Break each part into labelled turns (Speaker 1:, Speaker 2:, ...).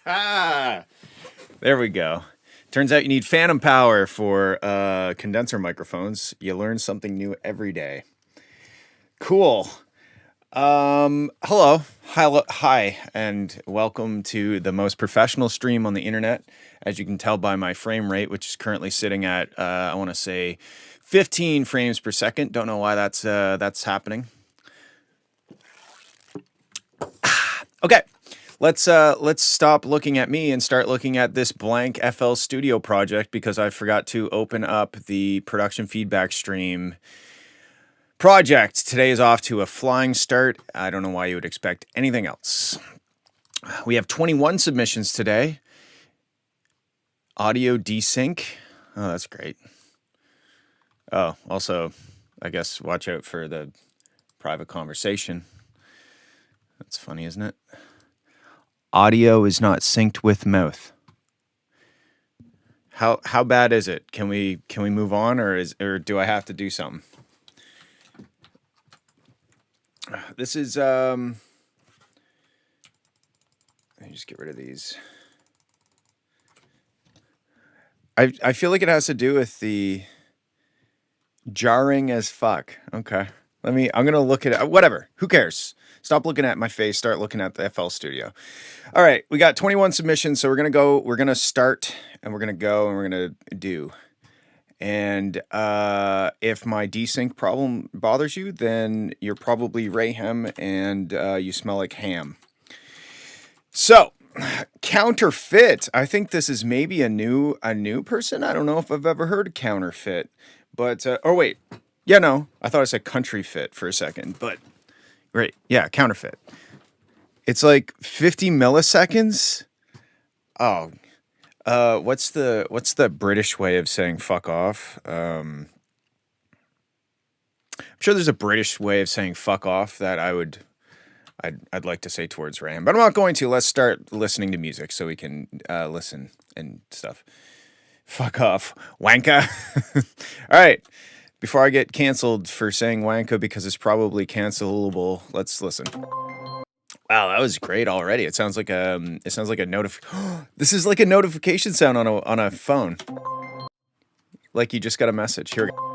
Speaker 1: There we go. Turns out you need phantom power for condenser microphones. You learn something new every day. Cool. Hello, hi, and welcome to the most professional stream on the internet. As you can tell by my frame rate, which is currently sitting at, I want to say 15 frames per second. Don't know why that's happening. Okay. Let's stop looking at me and start looking at this blank FL Studio project because I forgot to open up the production feedback stream project. Today is off to a flying start. I don't know why you would expect anything else. We have 21 submissions today. Audio desync. Oh, that's great. Oh, also, I guess watch out for the private conversation. That's funny, isn't it? Audio is not synced with mouth. How bad is it? Can we move on, or do I have to do something? This is let me just get rid of these. I feel like it has to do with the jarring as fuck. Okay. I'm gonna look at it. Whatever. Who cares? Stop looking at my face. Start looking at the FL Studio. All right, we got 21 submissions, so we're gonna start, and we're gonna go, and we're gonna do. And if my desync problem bothers you, then you're probably Rayhem, and you smell like ham. So, counterfeit. I think this is maybe a new person. I don't know if I've ever heard of counterfeit, but oh wait, yeah, no, I thought I said country fit for a second, but. Right. Yeah, counterfeit. It's like 50 milliseconds. Oh, what's the British way of saying fuck off? I'm sure there's a British way of saying fuck off that I'd like to say towards Ram, but I'm not going to. Let's start listening to music so we can listen and stuff. Fuck off, wanka. All right. Before I get canceled for saying wanka because it's probably cancelable, let's listen. Wow, that was great already. It sounds like a This is like a notification sound on a phone. Like you just got a message. Here we go.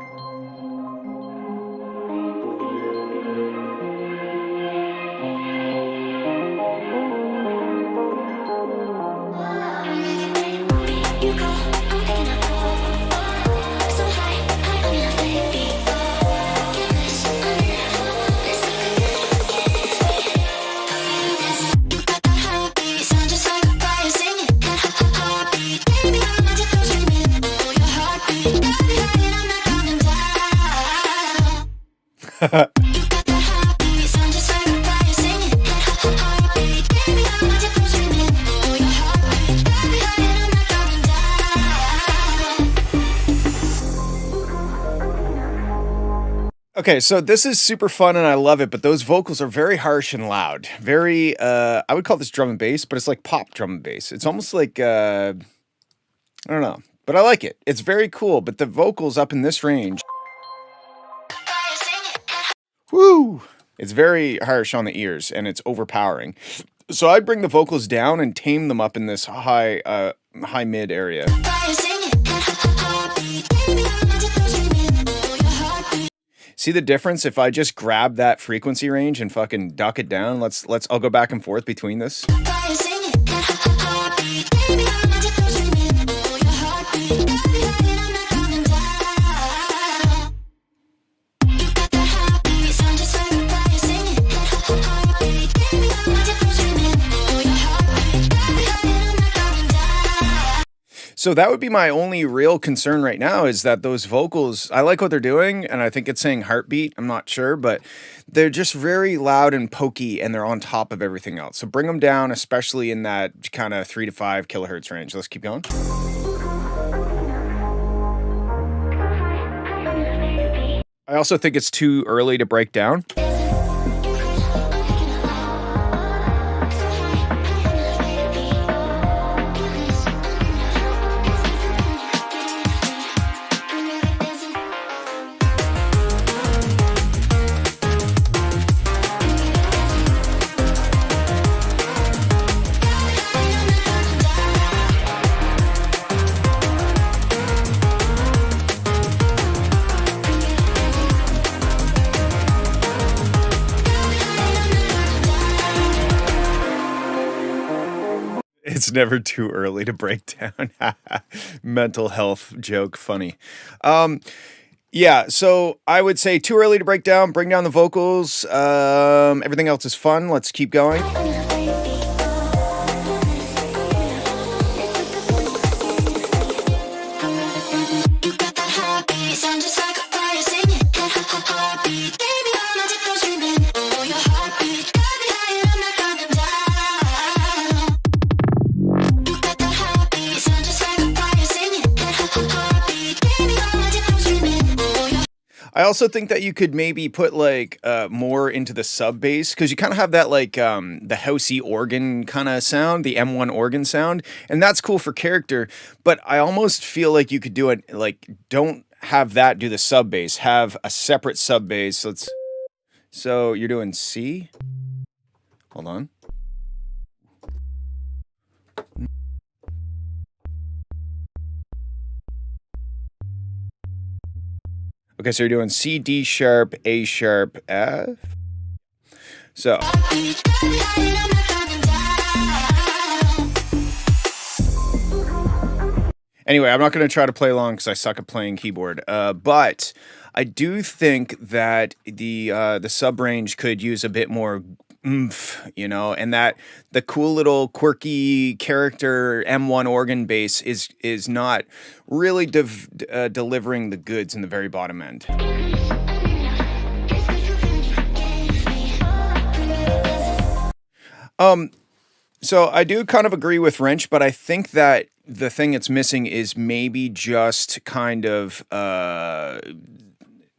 Speaker 1: Okay, so this is super fun and I love it, but those vocals are very harsh and loud. Very, I would call this drum and bass, but it's like pop drum and bass. It's almost like, I don't know, but I like it. It's very cool, but the vocals up in this range, whoo, it's very harsh on the ears and it's overpowering. So I bring the vocals down and tame them up in this high mid area. See the difference if I just grab that frequency range and fucking duck it down? I'll go back and forth between this. So that would be my only real concern right now is that those vocals, I like what they're doing, and I think it's saying heartbeat, I'm not sure, but they're just very loud and pokey, and they're on top of everything else. So bring them down, especially in that kind of 3 to 5 kilohertz range. Let's keep going. I also think it's too early to break down. It's never too early to break down. Mental health joke, funny. Yeah, so I would say too early to break down. Bring down the vocals. Everything else is fun. Let's keep going. I also think that you could maybe put like more into the sub bass, because you kind of have that like the housey organ kind of sound, the M1 organ sound, and that's cool for character. But I almost feel like you could do it like, don't have that do the sub bass, have a separate sub bass. So you're doing C. Hold on. Okay, so you're doing C, D sharp, A sharp, F. So. Anyway, I'm not going to try to play along because I suck at playing keyboard. But I do think that the sub range could use a bit more oomph, you know, and that the cool little quirky character M1 organ bass is not really delivering the goods in the very bottom end. So I do kind of agree with Wrench, but I think that the thing it's missing is maybe just kind of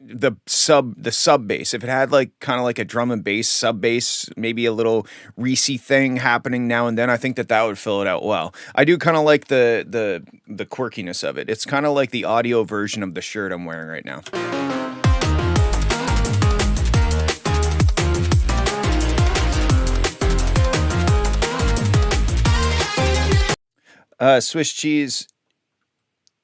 Speaker 1: the sub bass. If it had like kind of like a drum and bass sub bass, maybe a little Reese thing happening now and then, I think that would fill it out well. I do kind of like the quirkiness of it. It's kind of like the audio version of the shirt I'm wearing right now. Swiss cheese,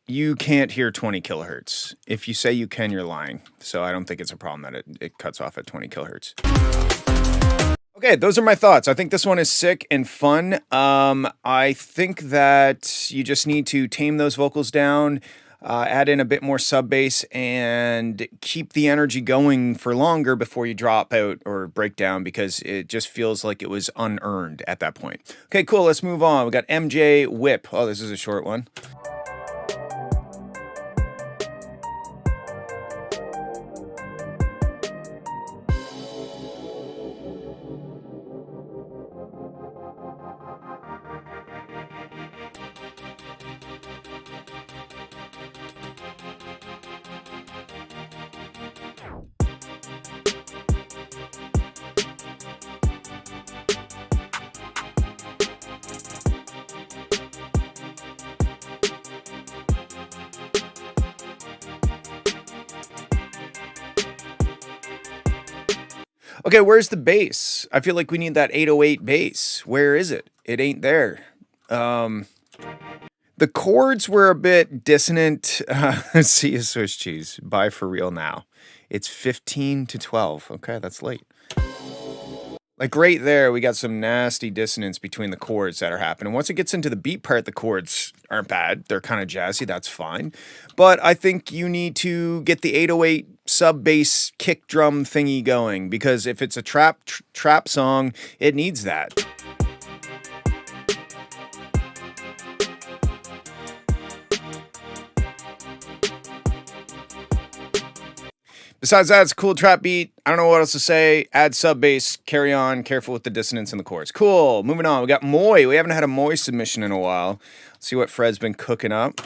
Speaker 1: you can't hear 20 kilohertz. If you say you can, you're lying. So I don't think it's a problem that it cuts off at 20 kilohertz. Okay, those are my thoughts. I think this one is sick and fun. I think that you just need to tame those vocals down, add in a bit more sub bass, and keep the energy going for longer before you drop out or break down, because it just feels like it was unearned at that point. Okay, cool. Let's move on. We got MJ Whip. Oh, this is a short one. Okay, where's the bass? I feel like we need that 808 bass. Where is it? It ain't there. The chords were a bit dissonant. See you, Swiss cheese. Bye for real now. It's 15 to 12. Okay, that's late. Like right there, we got some nasty dissonance between the chords that are happening. Once it gets into the beat part, the chords aren't bad. They're kind of jazzy. That's fine. But I think you need to get the 808 sub bass kick drum thingy going, because if it's a trap song, it needs that. Besides that, it's a cool trap beat. I don't know what else to say. Add sub bass, carry on, careful with the dissonance in the chords. Cool, moving on. We got Moy. We haven't had a Moy submission in a while. Let's see what Fred's been cooking up.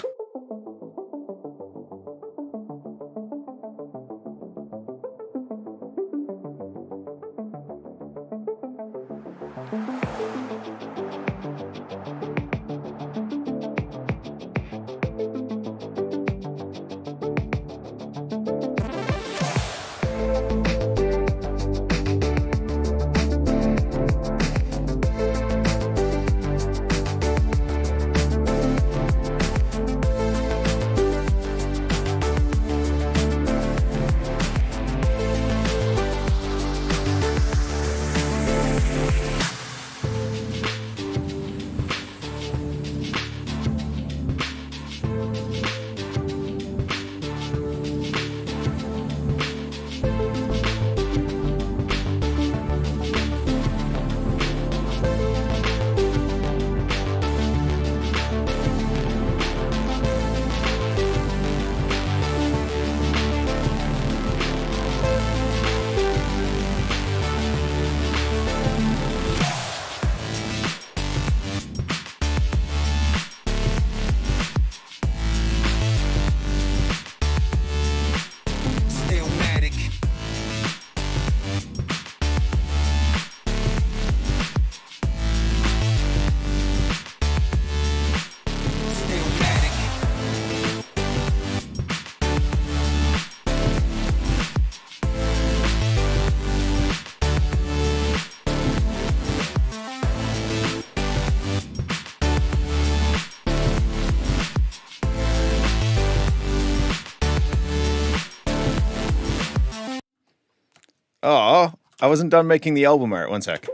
Speaker 1: Oh, I wasn't done making the album art. One sec.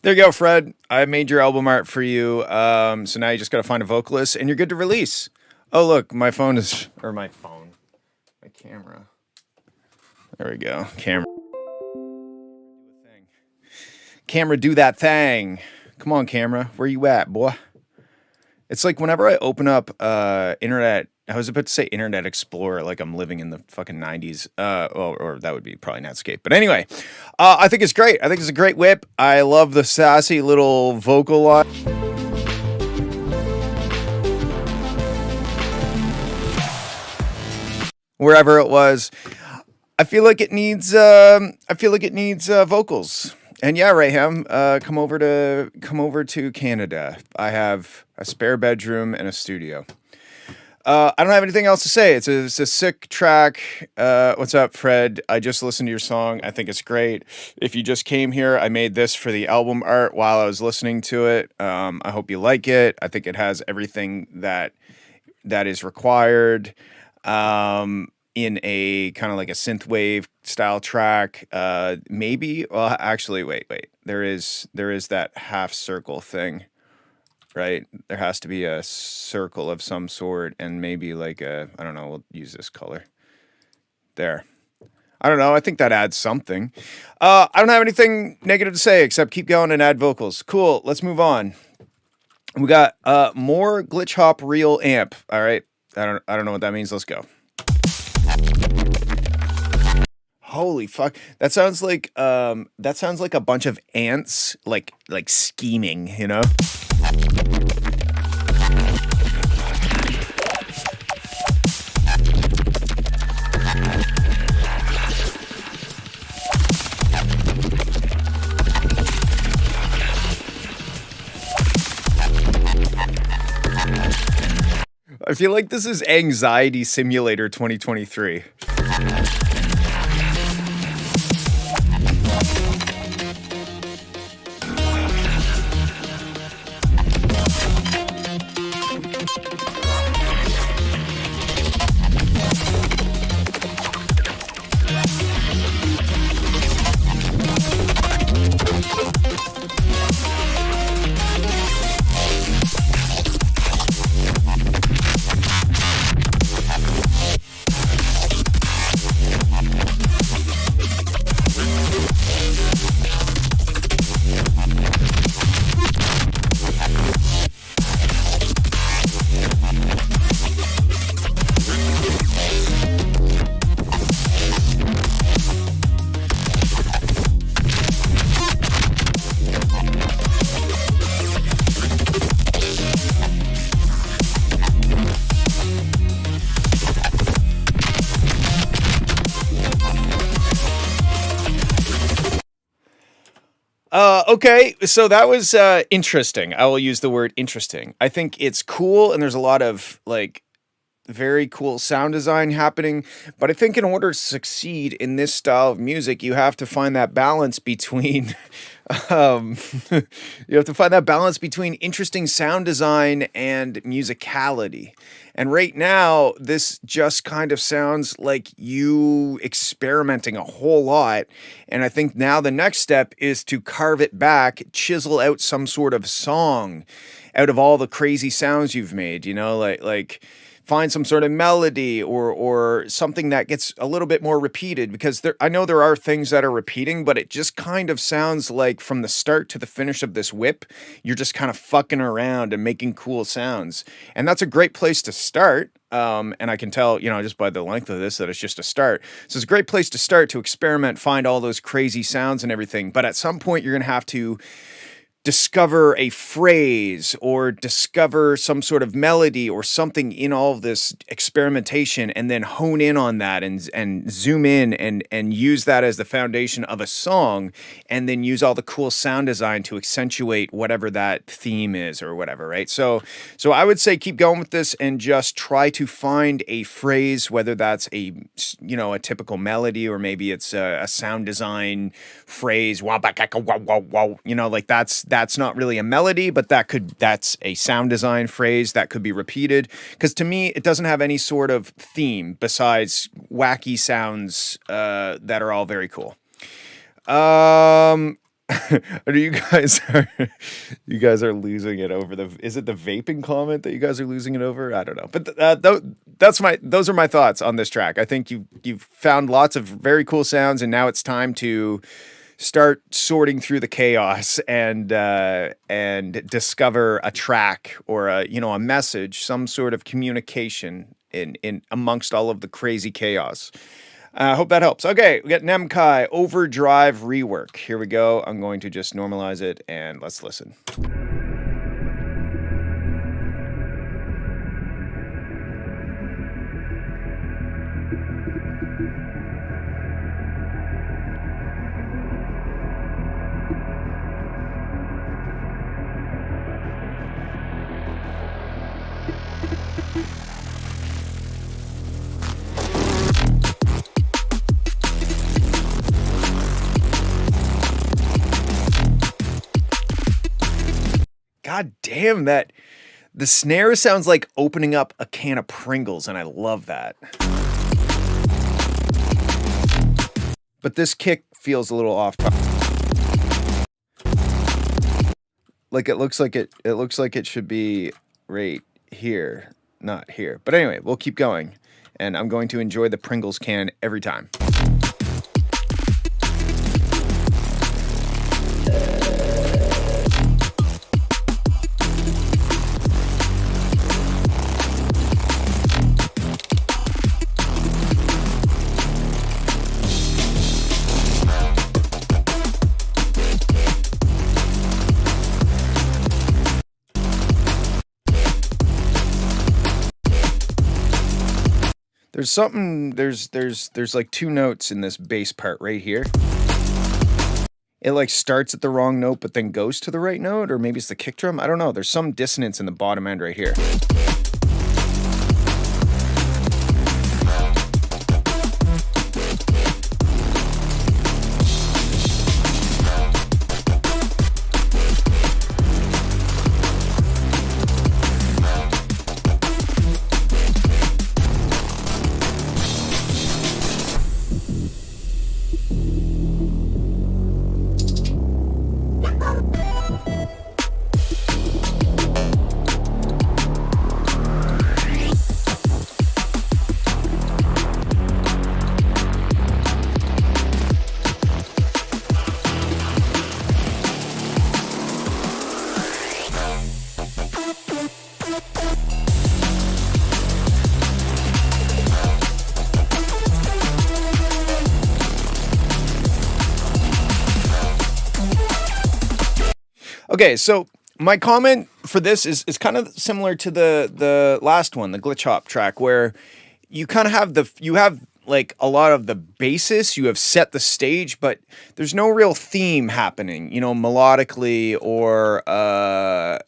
Speaker 1: There you go, Fred. I made your album art for you. So now you just got to find a vocalist and you're good to release. Oh, look, my phone is, or my camera. There we go. Camera, do that thing. Come on, camera. Where you at, boy? It's like whenever I open up internet, I was about to say Internet Explorer, like I'm living in the fucking 90s. Or that would be probably Netscape. But anyway, I think it's great. I think it's a great whip. I love the sassy little vocal line. Wherever it was, I feel like it needs vocals. And yeah, Raham, come over to Canada. I have a spare bedroom and a studio. I don't have anything else to say. It's a sick track. What's up, Fred? I just listened to your song. I think it's great. If you just came here, I made this for the album art while I was listening to it. I hope you like it. I think it has everything that is required in a kind of like a synthwave style track. Maybe. Well, actually, wait. There is that half circle thing. Right? There has to be a circle of some sort and maybe like I don't know, we'll use this color. There. I don't know. I think that adds something. I don't have anything negative to say except keep going and add vocals. Cool. Let's move on. We got more glitch hop real amp. All right. I don't know what that means. Let's go. Holy fuck. That sounds like a bunch of ants like scheming, you know? I feel like this is Anxiety Simulator 2023. Okay, so that was interesting. I will use the word interesting. I think it's cool, and there's a lot of like very cool sound design happening. But I think in order to succeed in this style of music, you have to find that balance between um, you have to find that balance between interesting sound design and musicality. And right now, this just kind of sounds like you experimenting a whole lot. And I think now the next step is to carve it back, chisel out some sort of song out of all the crazy sounds you've made, like find some sort of melody or something that gets a little bit more repeated, because I know there are things that are repeating, but it just kind of sounds like from the start to the finish of this whip, you're just kind of fucking around and making cool sounds. And that's a great place to start. And I can tell, just by the length of this, that it's just a start. So it's a great place to start to experiment, find all those crazy sounds and everything. But at some point, you're going to have to discover a phrase or discover some sort of melody or something in all of this experimentation, and then hone in on that and zoom in and use that as the foundation of a song, and then use all the cool sound design to accentuate whatever that theme is or whatever, right? So I would say keep going with this and just try to find a phrase, whether that's a typical melody, or maybe it's a sound design phrase, like that's not really a melody, but that's a sound design phrase that could be repeated. Because to me, it doesn't have any sort of theme besides wacky sounds that are all very cool. You guys are losing it over is it the vaping comment that you guys are losing it over? I don't know, but those are my thoughts on this track. I think you've found lots of very cool sounds, and now it's time to start sorting through the chaos and discover a track or a message, some sort of communication in amongst all of the crazy chaos. I hope that helps. Okay, we got Nemkai Overdrive Rework. Here we go. I'm going to just normalize it and let's listen. God damn, that the snare sounds like opening up a can of Pringles, and I love that. But this kick feels a little off. Like it looks like it should be right here, not here. But anyway, we'll keep going, and I'm going to enjoy the Pringles can every time. There's like two notes in this bass part right here. It like starts at the wrong note but then goes to the right note, or maybe it's the kick drum. I don't know. There's some dissonance in the bottom end right here. Okay, so my comment for this is kind of similar to the last one, the glitch hop track, where you kind of have like a lot of the basis, you have set the stage, but there's no real theme happening, melodically or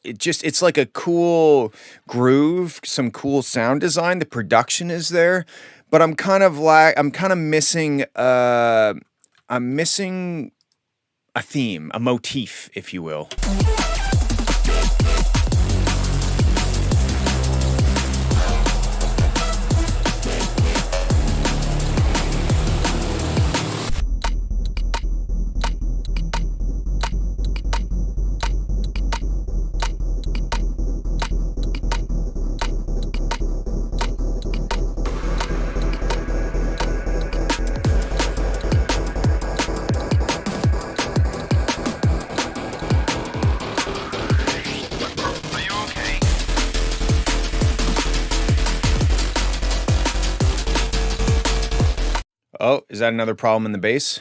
Speaker 1: it's like a cool groove, some cool sound design. The production is there, but I'm kind of missing I'm missing a theme, a motif, if you will. Oh, is that another problem in the bass?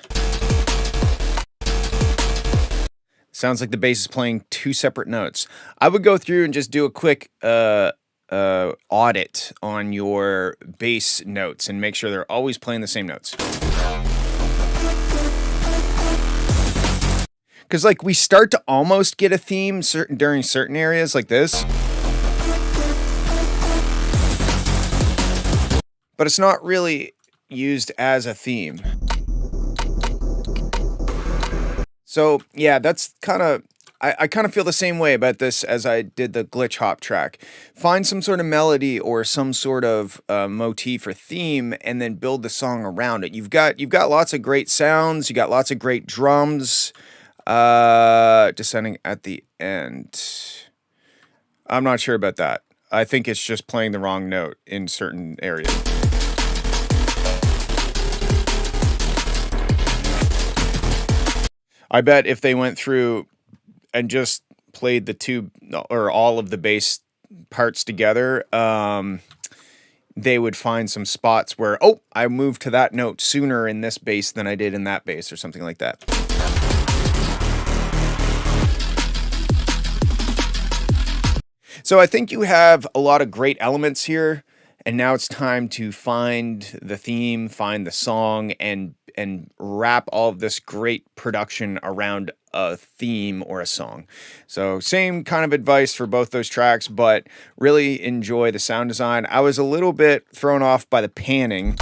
Speaker 1: Sounds like the bass is playing two separate notes. I would go through and just do a quick audit on your bass notes and make sure they're always playing the same notes. Because like we start to almost get a theme during certain areas like this. But it's not really used as a theme. So yeah, that's kind of, I kind of feel the same way about this as I did the glitch hop track. Find some sort of melody or some sort of motif or theme, and then build the song around it. You've got lots of great sounds. You got lots of great drums. Descending at the end. I'm not sure about that. I think it's just playing the wrong note in certain areas. I bet if they went through and just played the two or all of the bass parts together, they would find some spots where, oh, I moved to that note sooner in this bass than I did in that bass or something like that. So I think you have a lot of great elements here, and now it's time to find the theme, find the song, and wrap all of this great production around a theme or a song. So same kind of advice for both those tracks, but really enjoy the sound design. I was a little bit thrown off by the panning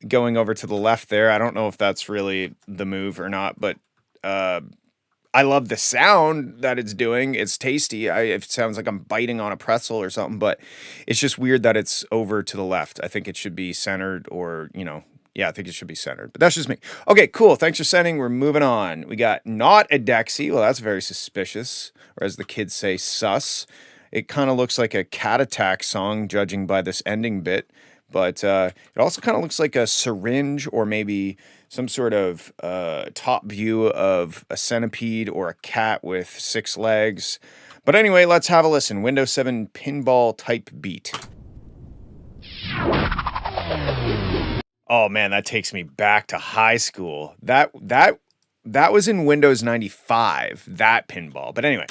Speaker 1: going over to the left there. I don't know if that's really the move or not, but I love the sound that it's doing. It's tasty. It sounds like I'm biting on a pretzel or something, but it's just weird that it's over to the left. I think it should be centered, or, yeah, I think it should be centered, but that's just me. Okay, cool. Thanks for sending. We're moving on. We got not a Dexy. Well, that's very suspicious, or as the kids say, sus. It kind of looks like a Cat Attack song, judging by this ending bit, but it also kind of looks like a syringe, or maybe some sort of top view of a centipede or a cat with 6 legs. But anyway, let's have a listen. Windows 7 pinball type beat. Oh man, that takes me back to high school. That was in Windows 95, that pinball. But anyway.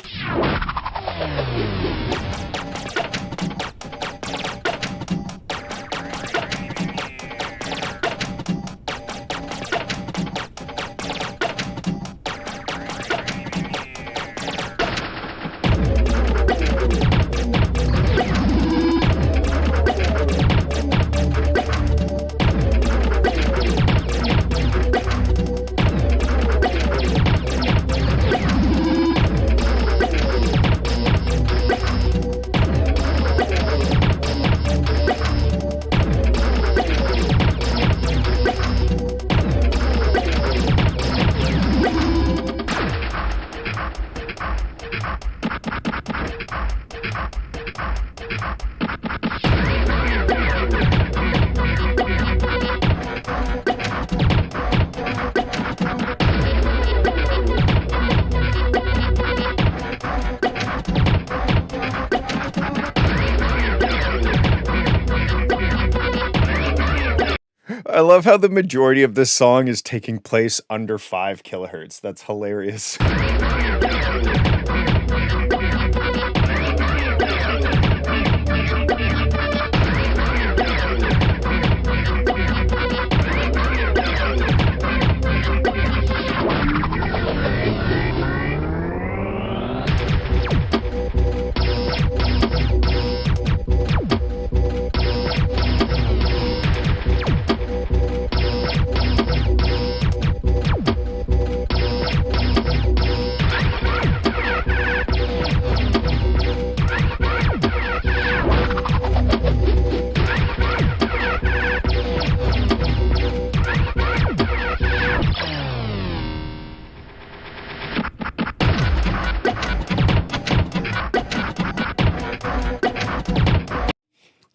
Speaker 1: I love how the majority of this song is taking place under 5 kilohertz. That's hilarious.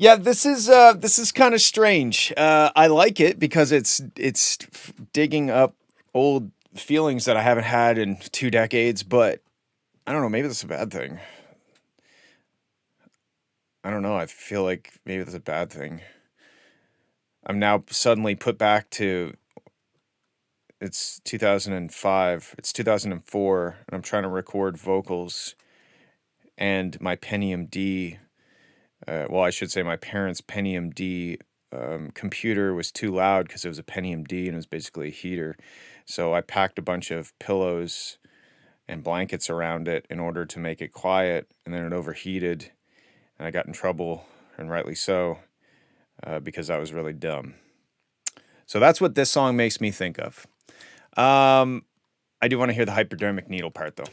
Speaker 1: Yeah, this is kind of strange. I like it because it's digging up old feelings that I haven't had in 2 decades, but I don't know, maybe that's a bad thing. I don't know. I feel like maybe that's a bad thing. I'm now suddenly put back to it's 2005, it's 2004, and I'm trying to record vocals, and my Pentium D, well, I should say my parents' Pentium D computer was too loud because it was a Pentium D and it was basically a heater. So I packed a bunch of pillows and blankets around it in order to make it quiet, and then it overheated, and I got in trouble, and rightly so, because I was really dumb. So that's what this song makes me think of. I do want to hear the hypodermic needle part, though.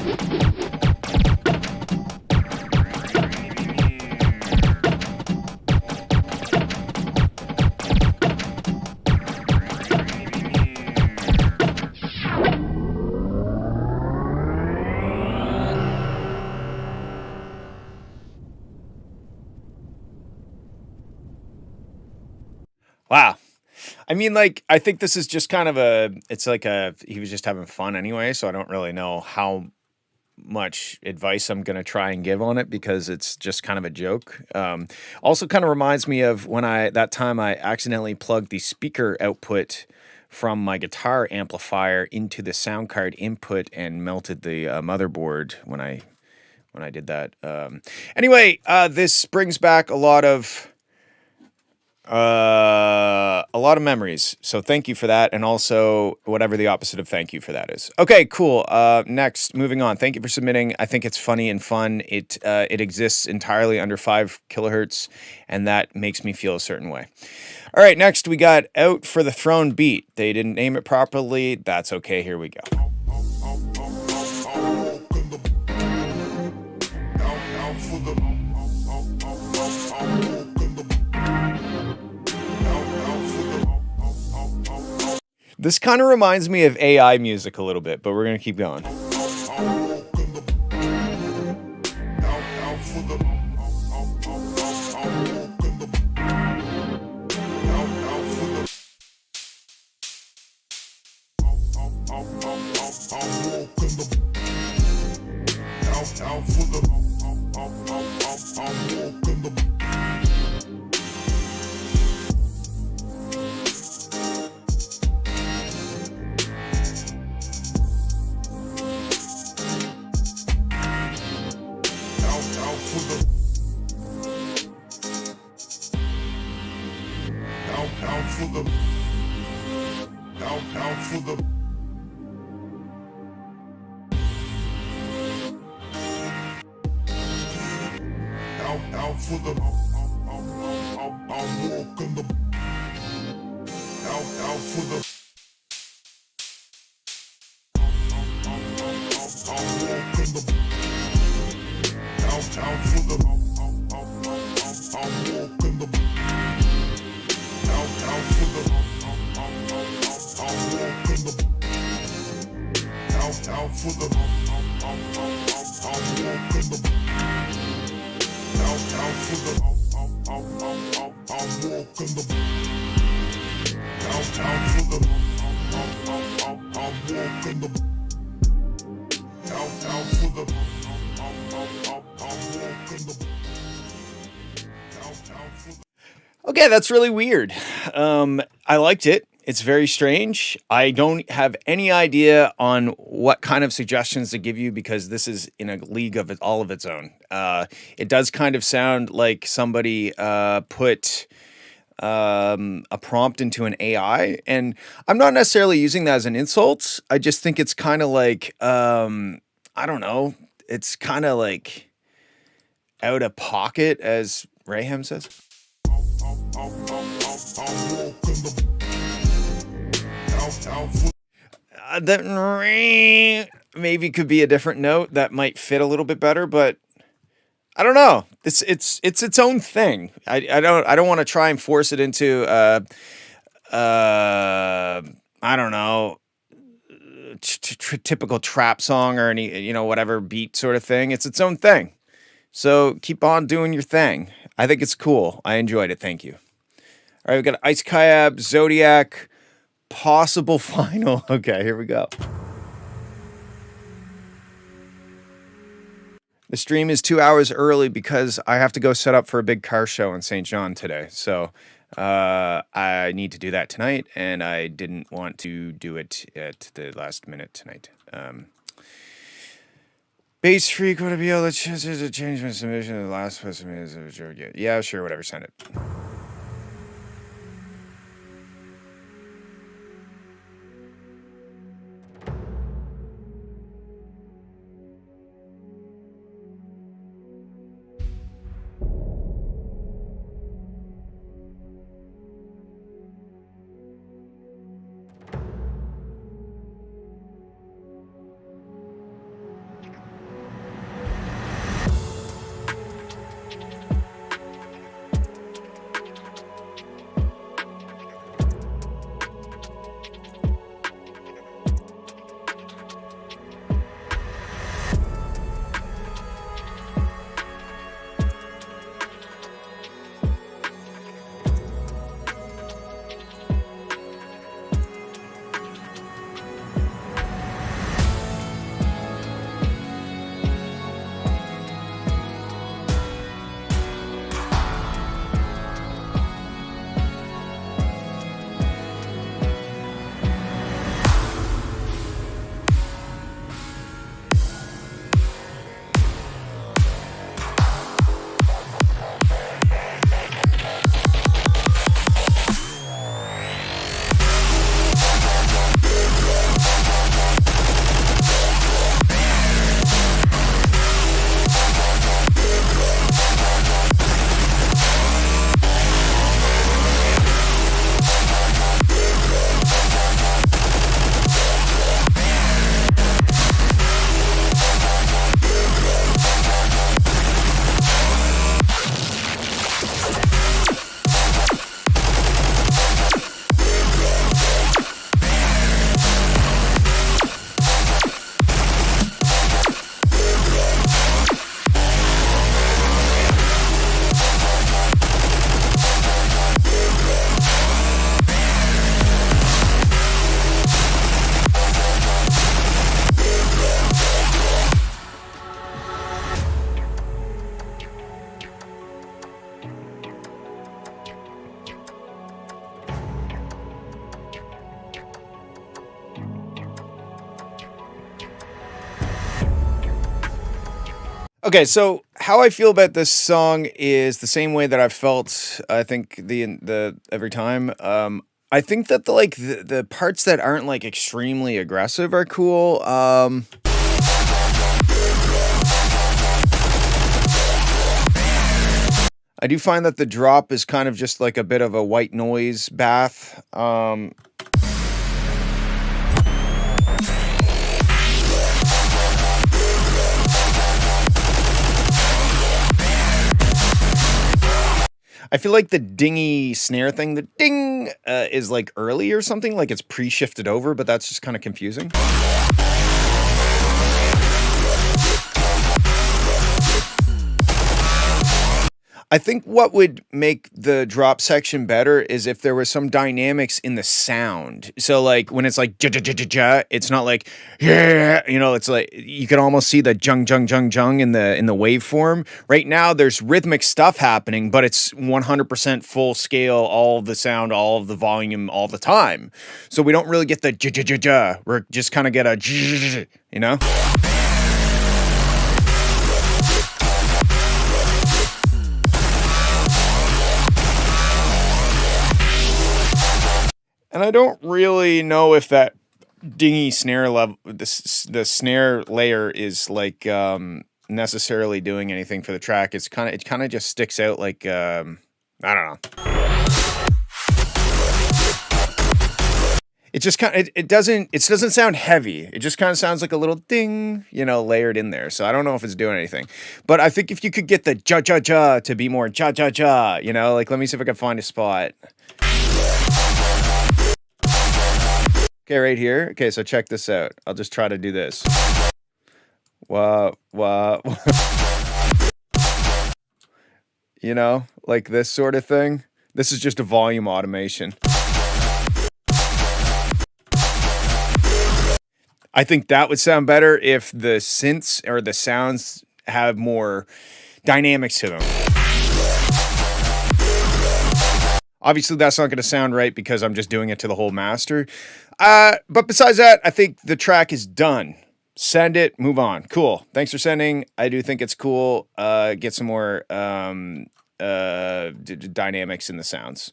Speaker 1: Wow. I mean, like, I think this is just kind of it's like he was just having fun anyway, so I don't really know how much advice I'm going to try and give on it because it's just kind of a joke. Also kind of reminds me of when that time I accidentally plugged the speaker output from my guitar amplifier into the sound card input and melted the motherboard when I did that. Anyway, this brings back a lot of memories. So thank you for that. And also whatever the opposite of thank you for that is. Okay, cool. Next, moving on. Thank you for submitting. I think it's funny and fun. It exists entirely under 5 kilohertz, and that makes me feel a certain way. All right, next we got Out for the Throne beat. They didn't name it properly. That's okay. Here we go. This kind of reminds me of AI music a little bit, but we're going to keep going. Okay, that's really weird. I liked it. It's very strange. I don't have any idea on what kind of suggestions to give you because this is in a league of all of its own. It does kind of sound like somebody put a prompt into an AI, and I'm not necessarily using that as an insult. I just think it's kind of like, I don't know. It's kind of like out of pocket, as Raham says. That maybe could be a different note that might fit a little bit better, but I don't know. It's its own thing. I don't want to try and force it into I don't know, typical trap song or any whatever beat sort of thing. It's its own thing. So keep on doing your thing. I think it's cool. I enjoyed it. Thank you. All right, we got Ice Kayab, Zodiac, possible final. Okay, here we go. The stream is 2 hours early because I have to go set up for a big car show in St. John today. So I need to do that tonight, and I didn't want to do it at the last minute tonight. Base freak, would I be able to change my submission to the last person? Yeah, sure, whatever, send it. Okay, so how I feel about this song is the same way that I've felt, I think, the every time. I think that the parts that aren't like extremely aggressive are cool. I do find that the drop is kind of just like a bit of a white noise bath. I feel like the dingy snare thing, the ding, is like early or something, like it's pre-shifted over, but that's just kind of confusing. I think what would make the drop section better is if there was some dynamics in the sound. So like when it's like ja ja ja ja ja, it's not like yeah, you know, it's like you can almost see the jung jung jung jung in the waveform. Right now there's rhythmic stuff happening, but it's 100% full scale, all of the sound, all of the volume, all the time. So we don't really get the ja ja ja ja. We're just kind of get a you know. And I don't really know if that dingy snare level, the snare layer is like necessarily doing anything for the track. It kind of just sticks out like I don't know. It just it doesn't sound heavy. It just kind of sounds like a little ding, you know, layered in there. So I don't know if it's doing anything. But I think if you could get the ja ja ja to be more ja ja ja, you know, like let me see if I can find a spot. Okay, right here. Okay, so check this out. I'll just try to do this. Wow. you know, like this sort of thing. This is just a volume automation. I think that would sound better if the synths or the sounds have more dynamics to them. Obviously, that's not going to sound right because I'm just doing it to the whole master. But besides that, I think the track is done. Send it, move on. Cool. Thanks for sending. I do think it's cool. Get some more dynamics in the sounds.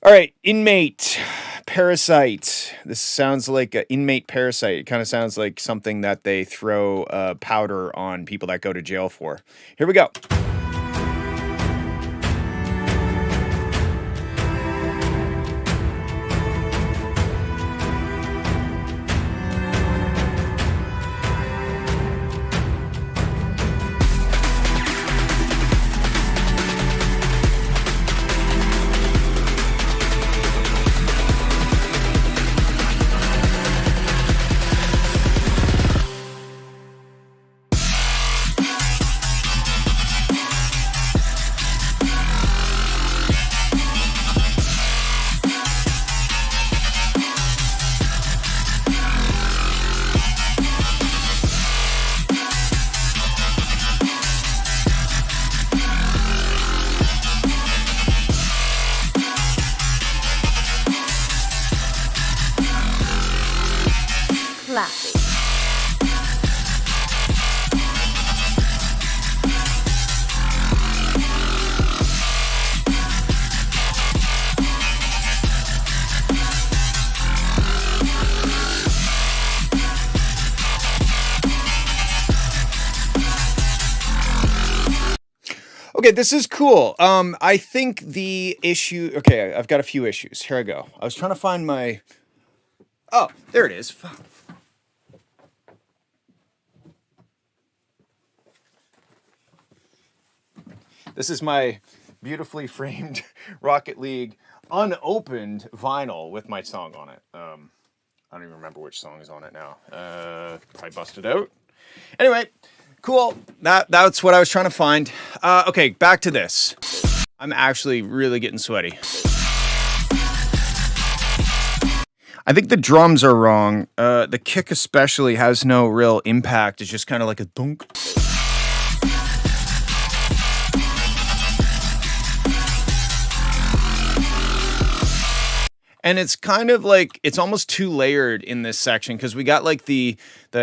Speaker 1: All right, inmate, parasite. This sounds like an inmate parasite. It kind of sounds like something that they throw powder on people that go to jail for. Here we go.
Speaker 2: Classic.
Speaker 1: Okay, this is cool. I think the issue... Okay, I've got a few issues. Here I go. I was trying to find my... Oh, there it is. This is my beautifully framed Rocket League unopened vinyl with my song on it. I don't even remember which song is on it now. Probably busted out. Anyway, cool. That's what I was trying to find. Okay, back to this. I'm actually really getting sweaty. I think the drums are wrong. The kick especially has no real impact. It's just kind of like a dunk. And it's kind of like, it's almost too layered in this section because we got like the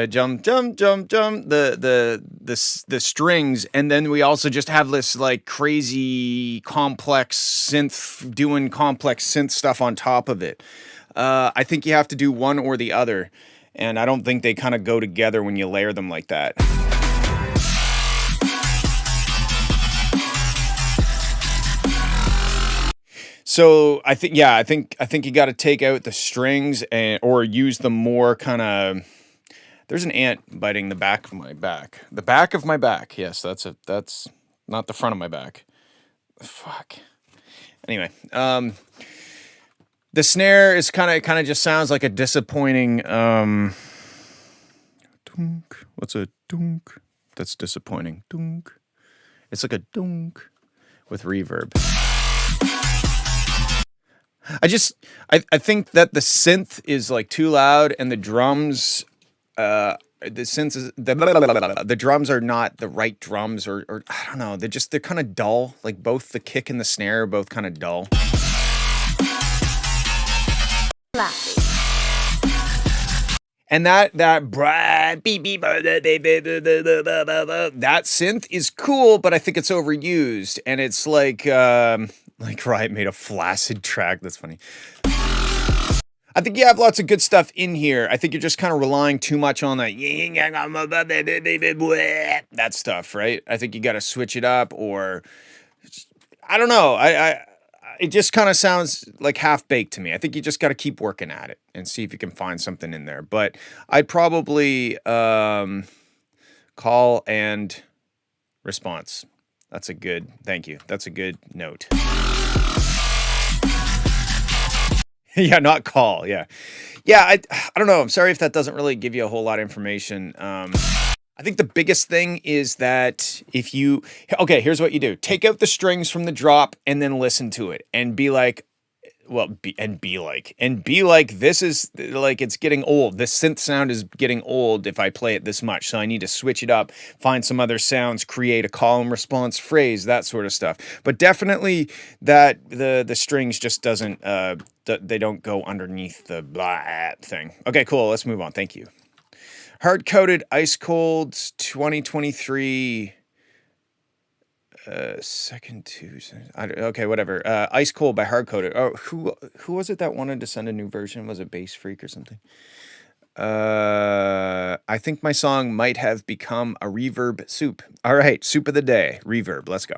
Speaker 1: jump, the strings, and then we also just have this like crazy complex synth, doing complex synth stuff on top of it. I think you have to do one or the other, and I don't think they kind of go together when you layer them like that. So I think you got to take out the strings or use them more kind of. There's an ant biting the back of my back. The back of my back. Yes, that's not the front of my back. Fuck. Anyway, the snare is kind of just sounds like a disappointing. Dunk. What's a dunk? That's disappointing. Dunk. It's like a dunk with reverb. I think that the synth is like too loud and the drums, the drums are not the right drums or I don't know. They're kind of dull. Like both the kick and the snare are both kind of dull.
Speaker 2: Classic.
Speaker 1: And that synth is cool, but I think it's overused and it's like Riot made a flaccid track. That's funny. I think you have lots of good stuff in here. I think you're just kind of relying too much on that stuff, right? I think you got to switch it up, or I don't know. It just kind of sounds like half-baked to me. I think you just got to keep working at it and see if you can find something in there. But I'd probably call and response. That's a good, thank you. That's a good note. Yeah, not call. Yeah. Yeah, I don't know. I'm sorry if that doesn't really give you a whole lot of information. I think the biggest thing is that if you, okay, here's what you do. Take out the strings from the drop and then listen to it and be like, this is like, it's getting old. This synth sound is getting old if I play it this much. So I need to switch it up, find some other sounds, create a call and response phrase, that sort of stuff. But definitely that the strings just doesn't, they don't go underneath the blah thing. Okay, cool. Let's move on. Thank you. Hard-coded Ice Cold 2023 second Tuesday. Okay, whatever. Ice Cold by Hard-coded. Oh, who was it that wanted to send a new version? Was it Bass Freak or something? I think my song might have become a reverb soup. All right, soup of the day, reverb. Let's go.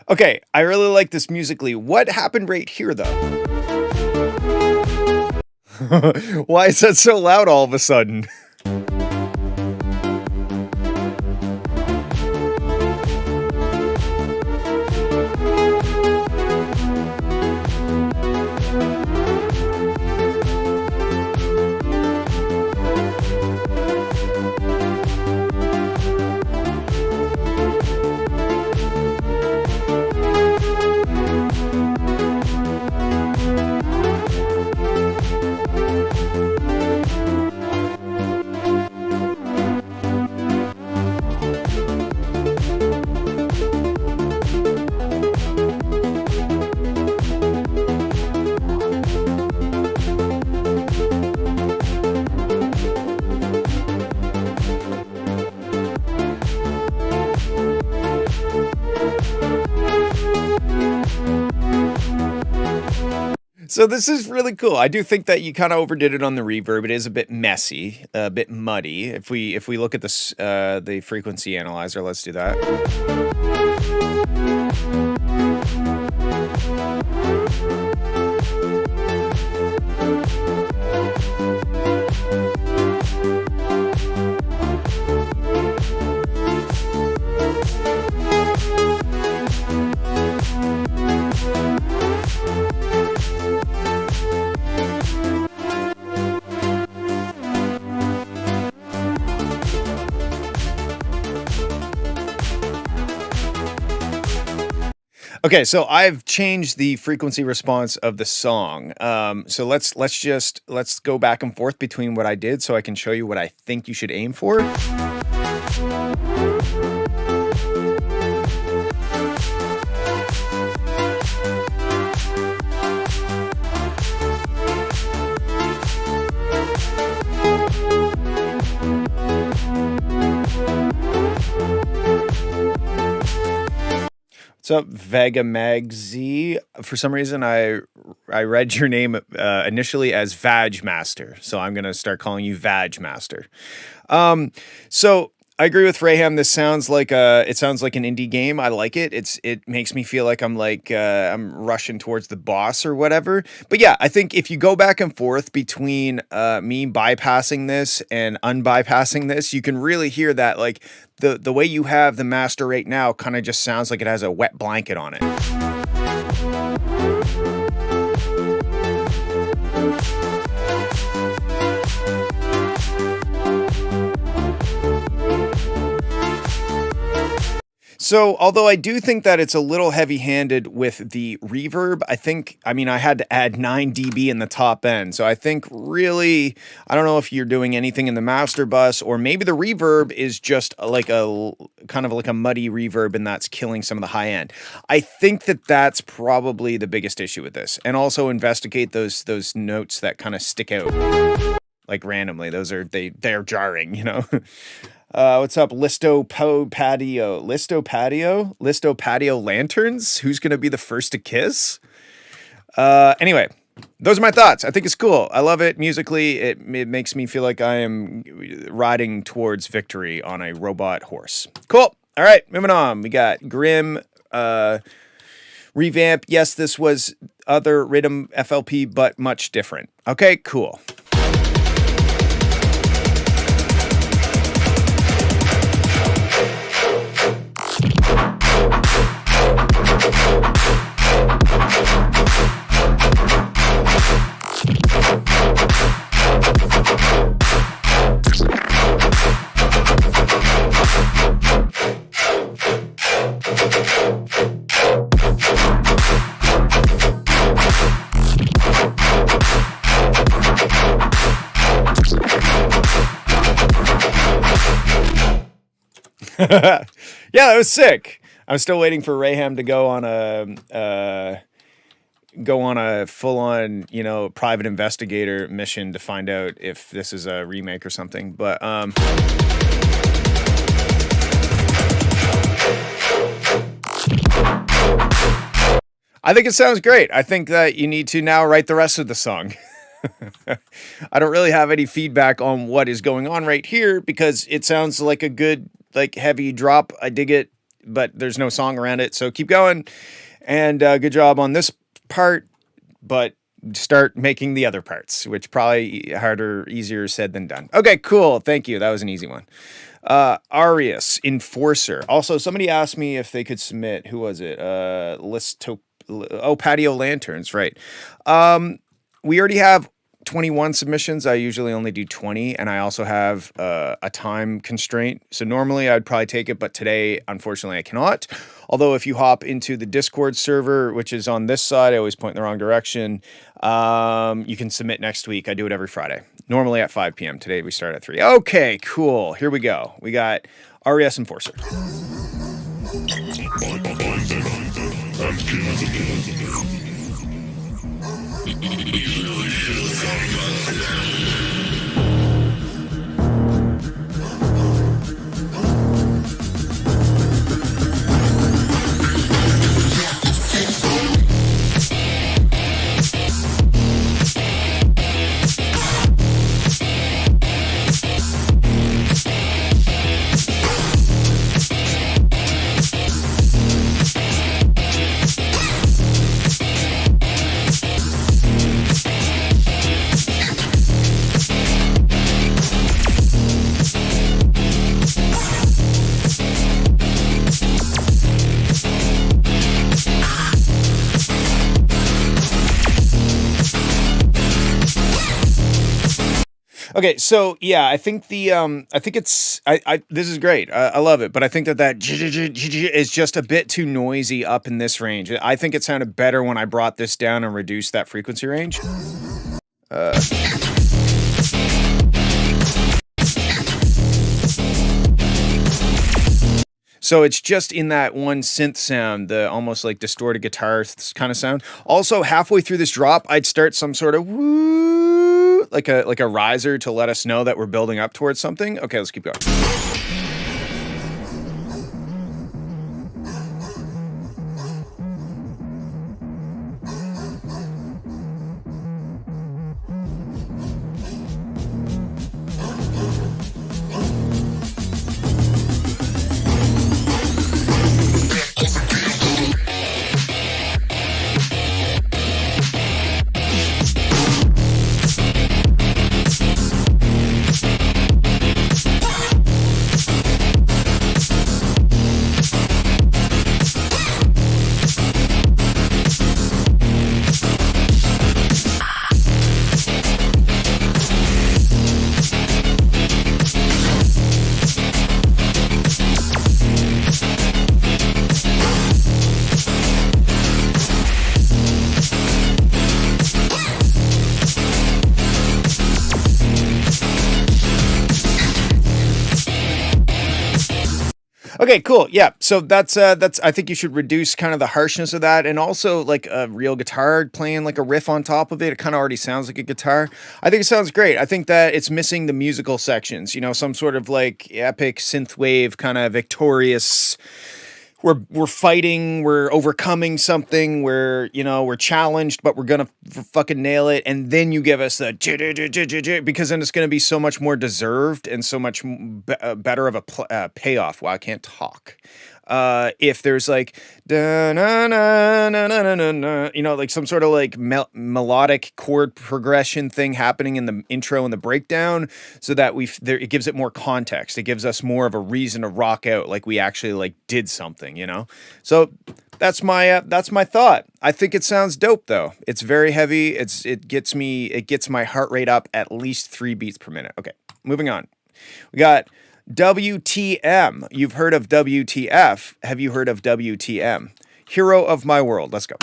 Speaker 1: Okay, I really like this musically. What happened right here, though? Why is that so loud all of a sudden? So this is really cool. I do think that you kind of overdid it on the reverb. It is a bit messy, a bit muddy. If we look at this the frequency analyzer, let's do that. Okay, so I've changed the frequency response of the song. So let's go back and forth between what I did so I can show you what I think you should aim for. What's up, Vega Magzi? For some reason, I read your name initially as Vag Master, so I'm gonna start calling you Vag Master. So I agree with Raham. This sounds like an indie game. I like it. It makes me feel like I'm rushing towards the boss or whatever. But yeah, I think if you go back and forth between me bypassing this and unbypassing this, you can really hear that like the way you have the master right now kind of just sounds like it has a wet blanket on it. So, although I do think that it's a little heavy-handed with the reverb, I had to add 9 dB in the top end. So I think really, I don't know if you're doing anything in the master bus, or maybe the reverb is just like a kind of like a muddy reverb and that's killing some of the high end. I think that that's probably the biggest issue with this. And also investigate those notes that kind of stick out like randomly. They're jarring, you know. What's up, Listo Patio lanterns? Who's gonna be the first to kiss? Anyway, those are my thoughts. I think it's cool. I love it musically. It makes me feel like I am riding towards victory on a robot horse. Cool. All right, moving on. We got Grim revamp. Yes, this was other Rhythm FLP, but much different. Okay, cool. Yeah, that was sick. I'm still waiting for Raham to go on a full-on, private investigator mission to find out if this is a remake or something. But I think it sounds great. I think that you need to now write the rest of the song. I don't really have any feedback on what is going on right here because it sounds like a good, heavy drop. I dig it, but there's no song around it. So keep going, and good job on this part, but start making the other parts, which probably harder, easier said than done. Okay, cool. Thank you. That was an easy one. Arius, Enforcer. Also, somebody asked me if they could submit, who was it? Patio Lanterns, right. We already have 21 submissions. I usually only do 20, and I also have a time constraint. So normally I'd probably take it, but today, unfortunately, I cannot. Although if you hop into the Discord server, which is on this side, I always point in the wrong direction, you can submit next week. I do it every Friday, normally at 5 p.m. Today we start at 3. Okay, cool. Here we go. We got RES Enforcer. Okay, so yeah, I think this is great. I love it, but I think that is just a bit too noisy up in this range. I think it sounded better when I brought this down and reduced that frequency range. So it's just in that one synth sound, the almost like distorted guitar kind of sound. Also, halfway through this drop, I'd start some sort of woo, like a riser to let us know that we're building up towards something. Okay, let's keep going. Okay, cool. Yeah. So that's I think you should reduce kind of the harshness of that, and also like a real guitar playing like a riff on top of it. It kind of already sounds like a guitar. I think it sounds great. I think that it's missing the musical sections, some sort of like epic synthwave kind of victorious we're fighting, we're overcoming something, we're challenged, but we're gonna fucking nail it, and then you give us the because then it's gonna be so much more deserved and so much better of a payoff. Wow, I can't talk. If there's like like some sort of like melodic chord progression thing happening in the intro and the breakdown, so that it gives it more context. It gives us more of a reason to rock out, like we actually like did something, So that's my thought. I think it sounds dope though. It's very heavy. It gets my heart rate up at least 3 beats per minute. Okay, moving on. We got WTM. You've heard of WTF. Have you heard of WTM? Hero of My World. Let's go.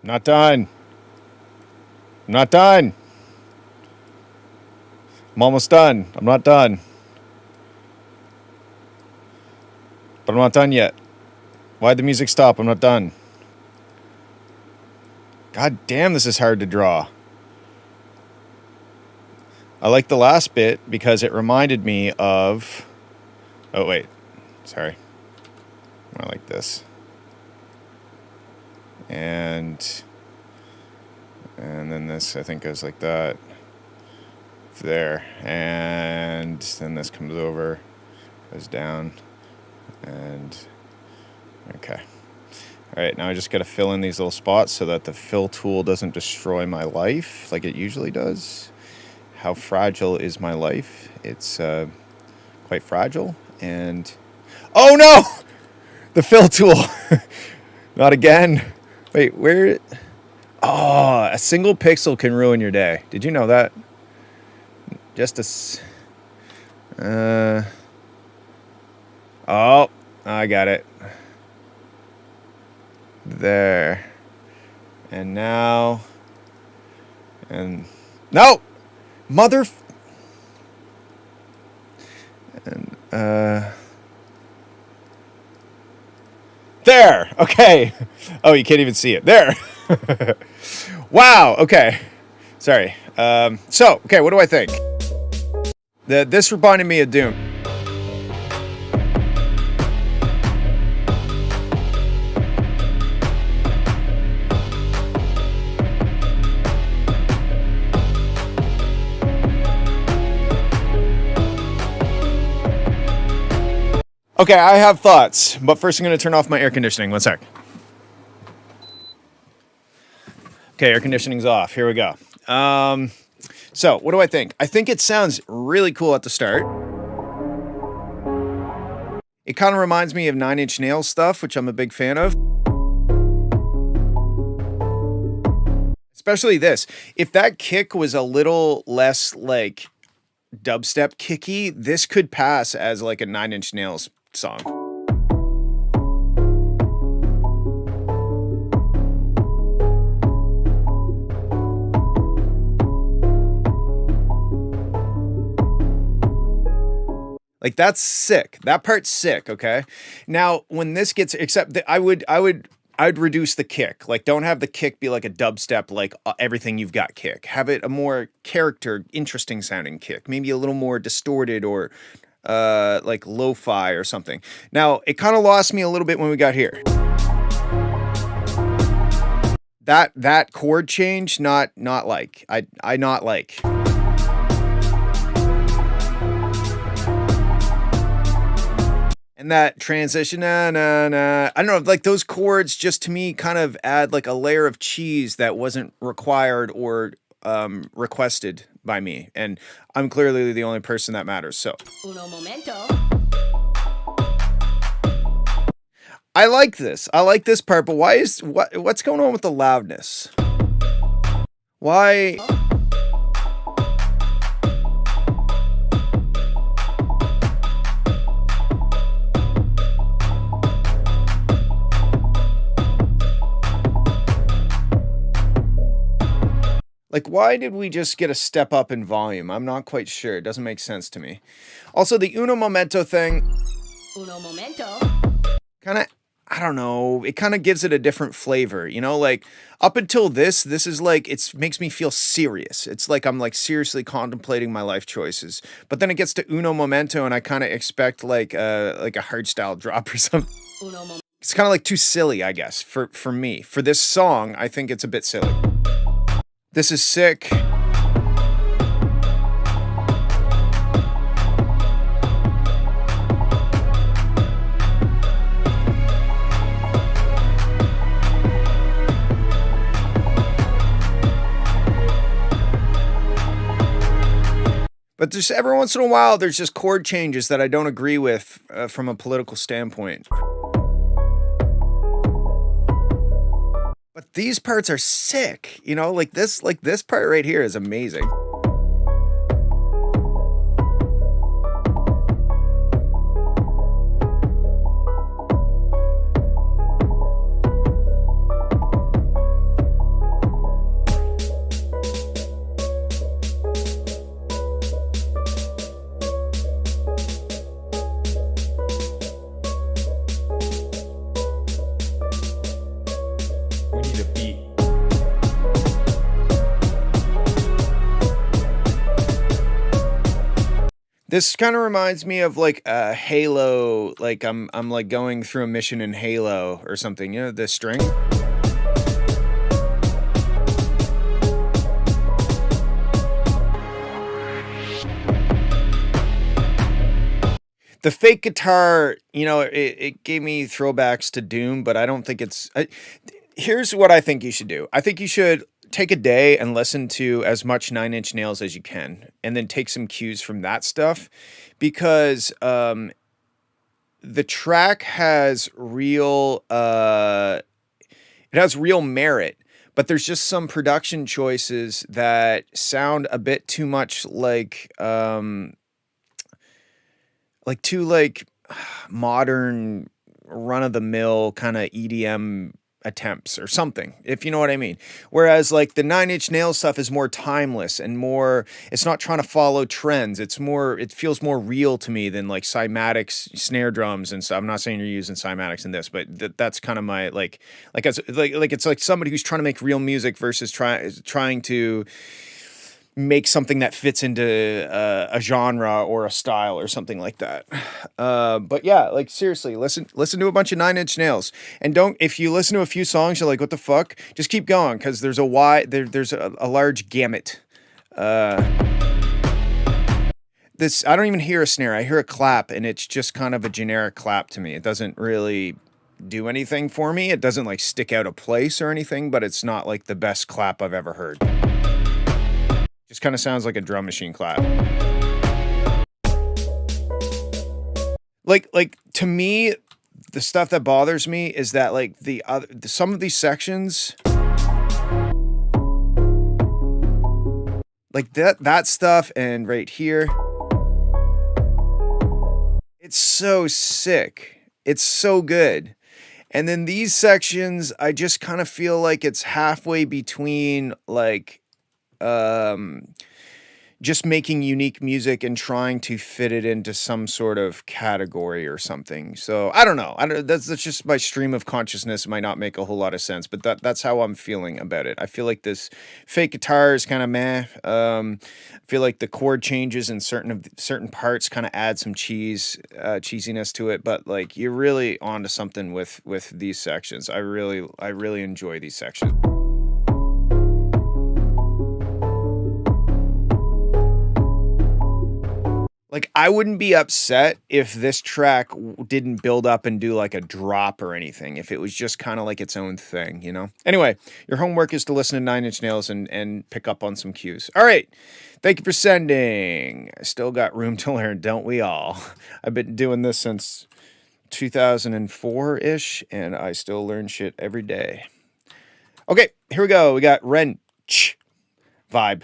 Speaker 1: Not done. I'm not done. I'm almost done. I'm not done. But I'm not done yet. Why'd the music stop? I'm not done. God damn, this is hard to draw. I like the last bit because it reminded me of... Oh, wait. Sorry. I like this. And then this, I think, goes like that. There. And then this comes over, goes down, and... Okay. All right, now I just got to fill in these little spots so that the fill tool doesn't destroy my life like it usually does. How fragile is my life? It's quite fragile. And oh no, the fill tool. Not again. Wait, where? Oh, a single pixel can ruin your day. Did you know that? Just a. Oh, I got it. There. And now. And. No! Mother. And, there! Okay. Oh, you can't even see it. There! Wow, okay. Sorry. Okay, what do I think? This reminded me of Doom. Okay, I have thoughts, but first I'm going to turn off my air conditioning. 1 sec. Okay, air conditioning's off. Here we go. So, what do I think? I think it sounds really cool at the start. It kind of reminds me of 9 Inch Nails stuff, which I'm a big fan of. Especially this. If that kick was a little less, like, dubstep kicky, this could pass as, like, a 9 Inch Nails song. Like, that's sick. That part's sick, okay? Now, when this gets, except that I'd reduce the kick. Like, don't have the kick be like a dubstep, like everything you've got kick. Have it a more character, interesting sounding kick. Maybe a little more distorted or like lo-fi or something. Now, it kind of lost me a little bit when we got here. That chord change, not like. I not like. And that transition, na na na. I don't know, like those chords just to me kind of add like a layer of cheese that wasn't required or requested by me. And I'm clearly the only person that matters. So
Speaker 2: Uno momento.
Speaker 1: I like this. I like this part, but what's going on with the loudness? Why? Like, why did we just get a step up in volume? I'm not quite sure. It doesn't make sense to me. Also, the uno momento thing.
Speaker 2: Uno momento.
Speaker 1: Kind of, I don't know. It kind of gives it a different flavor, you know? Like, up until this is like, it makes me feel serious. It's like I'm like seriously contemplating my life choices. But then it gets to uno momento and I kind of expect like a hardstyle drop or something. It's kind of like too silly, I guess, for me. For this song, I think it's a bit silly. This is sick. But just every once in a while, there's just chord changes that I don't agree with from a political standpoint. But these parts are sick, you know, like this part right here is amazing. This kind of reminds me of like a Halo, like I'm like going through a mission in Halo or something, you know, the string. The fake guitar, you know, it gave me throwbacks to Doom, but I don't think it's. Here's what I think you should do. I think you should take a day and listen to as much Nine Inch Nails as you can, and then take some cues from that stuff, because the track has real. It has real merit, but there's just some production choices that sound a bit too much like modern run of the mill kind of EDM attempts or something, if you know what I mean. Whereas like the Nine Inch Nails stuff is more timeless and more, it's not trying to follow trends. It's more, it feels more real to me than like cymatics, snare drums and stuff. I'm not saying you're using cymatics in this, but that's kind of my like it's like somebody who's trying to make real music versus trying to make something that fits into a genre or a style or something like that. But yeah, like seriously, listen to a bunch of Nine Inch Nails, and don't, if you listen to a few songs, you're like, what the fuck? Just keep going, because there's a large gamut. This, I don't even hear a snare. I hear a clap, and it's just kind of a generic clap to me. It doesn't really do anything for me. It doesn't like stick out a place or anything, but it's not like the best clap I've ever heard. Just kind of sounds like a drum machine clap. Like to me, the stuff that bothers me is that like some of these sections, like that stuff, and right here, it's so sick. It's so good. And then these sections, I just kind of feel like it's halfway between like just making unique music and trying to fit it into some sort of category or something. So I don't know. That's just my stream of consciousness. It might not make a whole lot of sense, but that's how I'm feeling about it. I feel like this fake guitar is kind of meh. I feel like the chord changes in certain parts kind of add some cheesiness to it. But like, you're really onto something with these sections. I really enjoy these sections. Like, I wouldn't be upset if this track didn't build up and do like a drop or anything, if it was just kind of like its own thing, you know? Anyway, your homework is to listen to Nine Inch Nails and pick up on some cues. All right. Thank you for sending. I still got room to learn, don't we all? I've been doing this since 2004-ish, and I still learn shit every day. Okay, here we go. We got Wrench Vibe.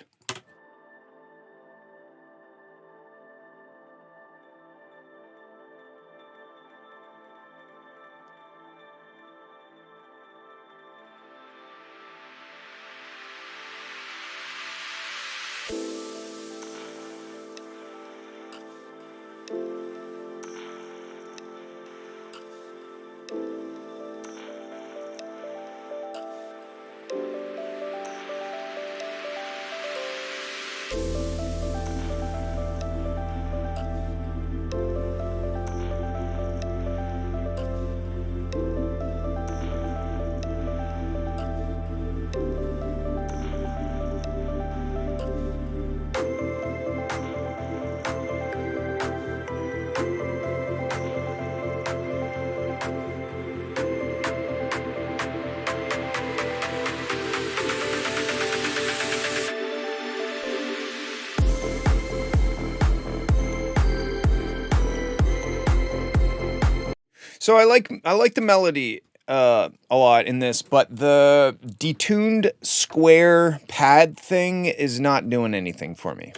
Speaker 1: So I like the melody a lot in this, but the detuned square pad thing is not doing anything for me.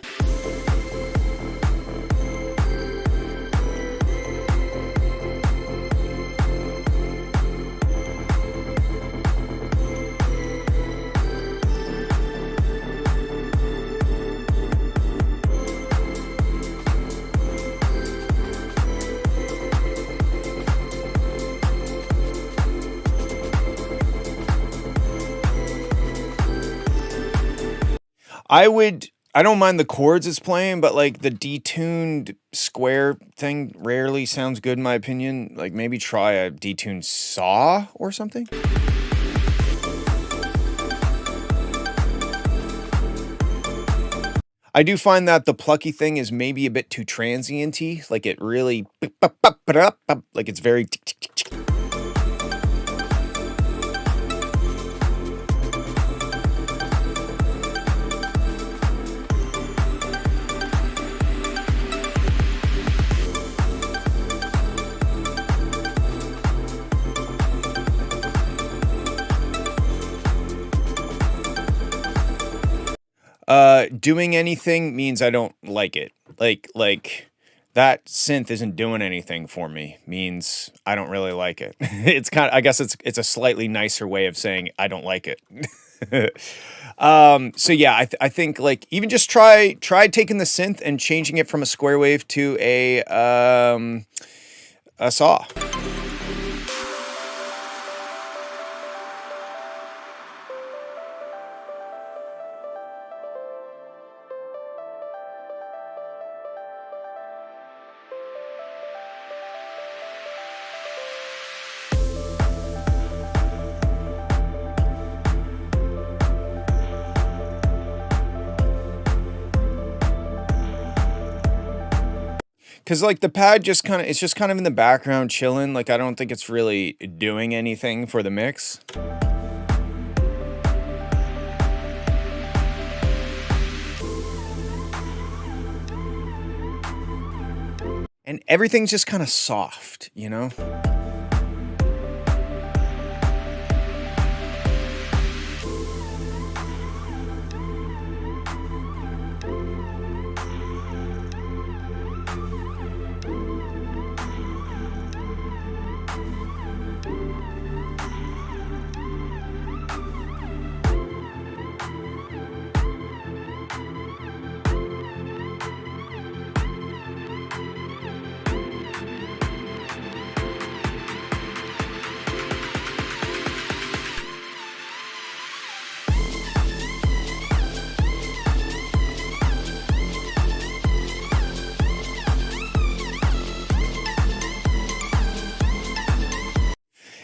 Speaker 1: I don't mind the chords it's playing, but like the detuned square thing rarely sounds good in my opinion. Like maybe try a detuned saw or something. I do find that the plucky thing is maybe a bit too transient-y, like it really, like it's very. Doing anything means I don't like it. Like that synth isn't doing anything for me means I don't really like it. It's kind of, I guess it's a slightly nicer way of saying I don't like it. So yeah, I think like even just try taking the synth and changing it from a square wave to a saw. Cause like the pad just kind of, it's just kind of in the background chilling. Like I don't think it's really doing anything for the mix. And everything's just kind of soft, you know?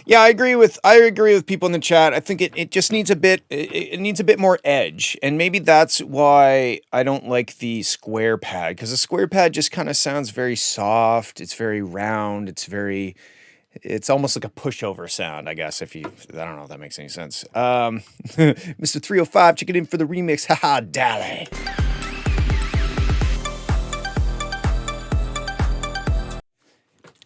Speaker 1: Yeah, I agree with people in the chat. I think it just needs a bit it needs a bit more edge. And maybe that's why I don't like the square pad, because the square pad just kind of sounds very soft, it's very round, it's almost like a pushover sound, I guess, I don't know if that makes any sense. Mr. 305 checking in for the remix. Haha, dally.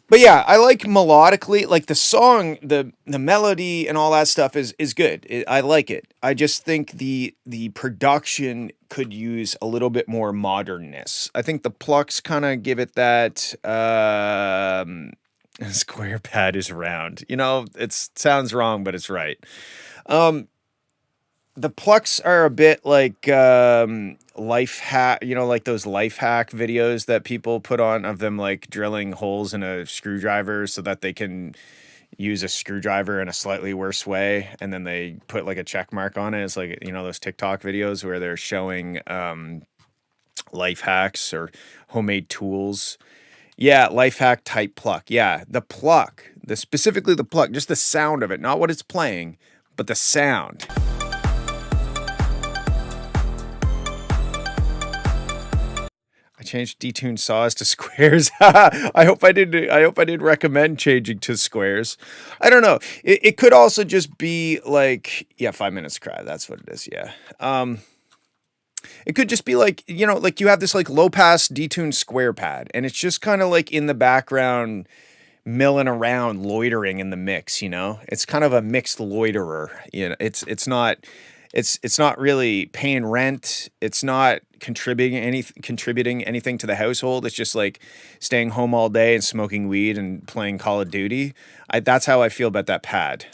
Speaker 1: But yeah, I like melodically, like the song, the melody and all that stuff is good. I like it. I just think the production could use a little bit more modernness. I think the plucks kind of give it that square pad is round. You know, it sounds wrong, but it's right. The plucks are a bit like life hack, you know, like those life hack videos that people put on of them like drilling holes in a screwdriver so that they can use a screwdriver in a slightly worse way, and then they put like a check mark on it. It's like, you know, those TikTok videos where they're showing life hacks or homemade tools. Yeah, life hack type pluck. Yeah, the pluck, specifically the pluck, just the sound of it, not what it's playing, but the sound. I changed detuned saws to squares. I hope I did recommend changing to squares. I don't know. It could also just be like, yeah, 5 minutes cry. That's what it is. Yeah. It could just be like, you know, like you have this like low pass detuned square pad, and it's just kind of like in the background milling around, loitering in the mix, you know? It's kind of a mixed loiterer. You know, it's not really paying rent. It's not contributing anything to the household. It's just like staying home all day and smoking weed and playing Call of Duty. That's how I feel about that pad.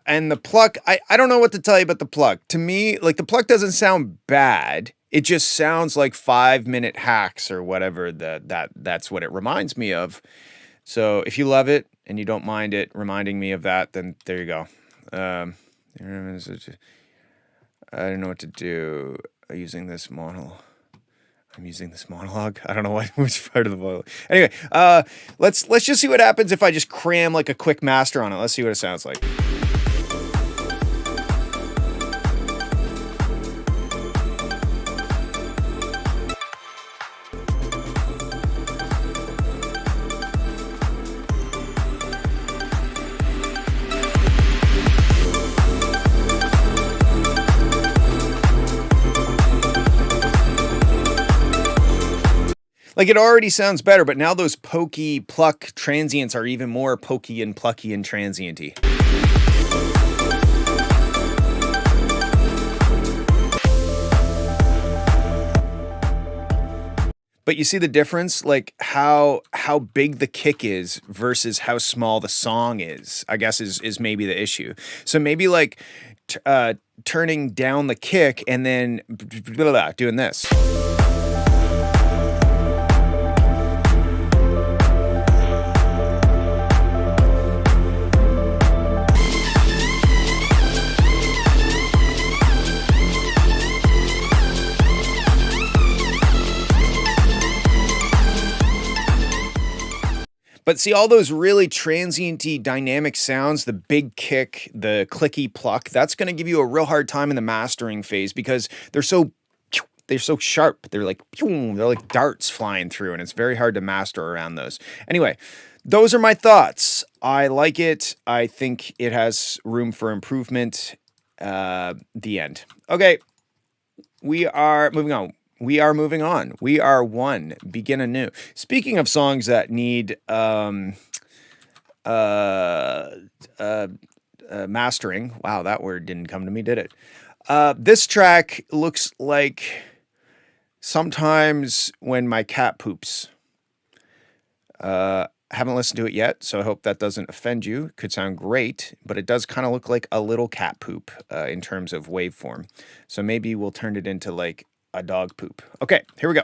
Speaker 1: And the pluck, I don't know what to tell you about the pluck. To me, like the pluck doesn't sound bad. It just sounds like 5-minute hacks or whatever. That's what it reminds me of. So if you love it and you don't mind it reminding me of that, then there you go. I don't know what to do using this monologue. I'm using this monologue. I don't know which part of the monologue. Anyway, let's just see what happens if I just cram like a quick master on it. Let's see what it sounds like. Like it already sounds better, but now those pokey pluck transients are even more pokey and plucky and transienty. But you see the difference, like how big the kick is versus how small the song is, I guess is maybe the issue. So maybe like turning down the kick and then doing this. But see all those really transienty dynamic sounds, the big kick, the clicky pluck, that's going to give you a real hard time in the mastering phase because they're so sharp. They're like darts flying through, and it's very hard to master around those. Anyway, those are my thoughts. I like it. I think it has room for improvement. The end. Okay, we are moving on. We are moving on. We are one. Begin anew. Speaking of songs that need mastering. Wow, that word didn't come to me, did it? This track looks like sometimes when my cat poops. Haven't listened to it yet, so I hope that doesn't offend you. Could sound great, but it does kind of look like a little cat poop in terms of waveform. So maybe we'll turn it into like a dog poop. Okay, here we go.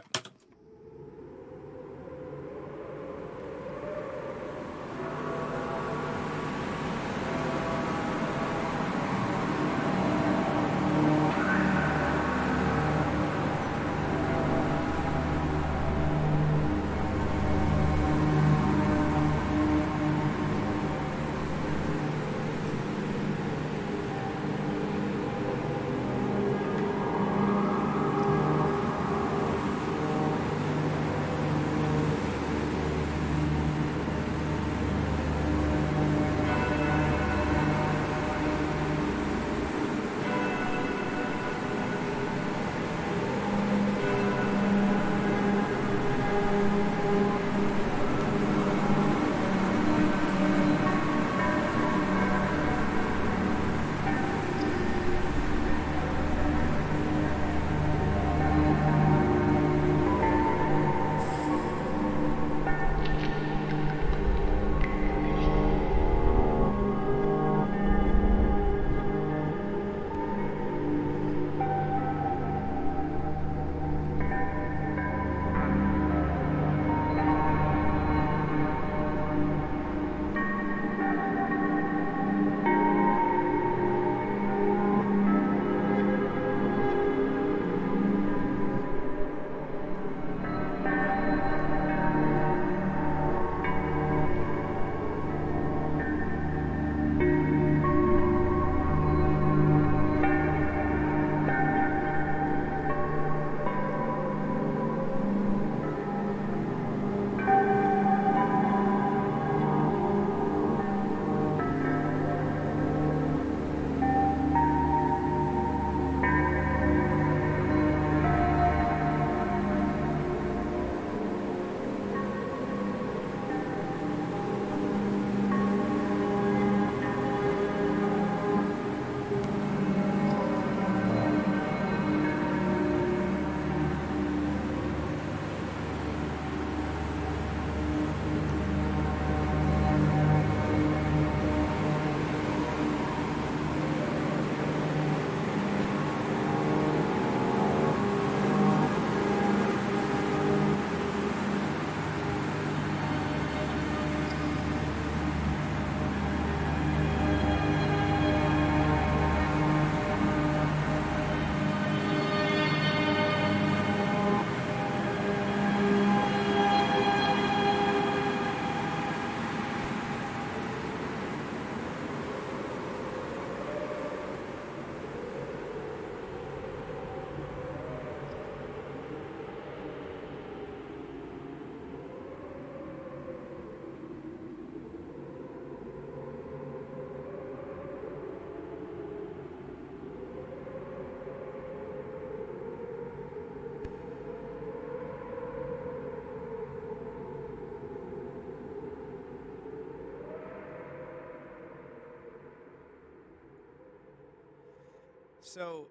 Speaker 1: So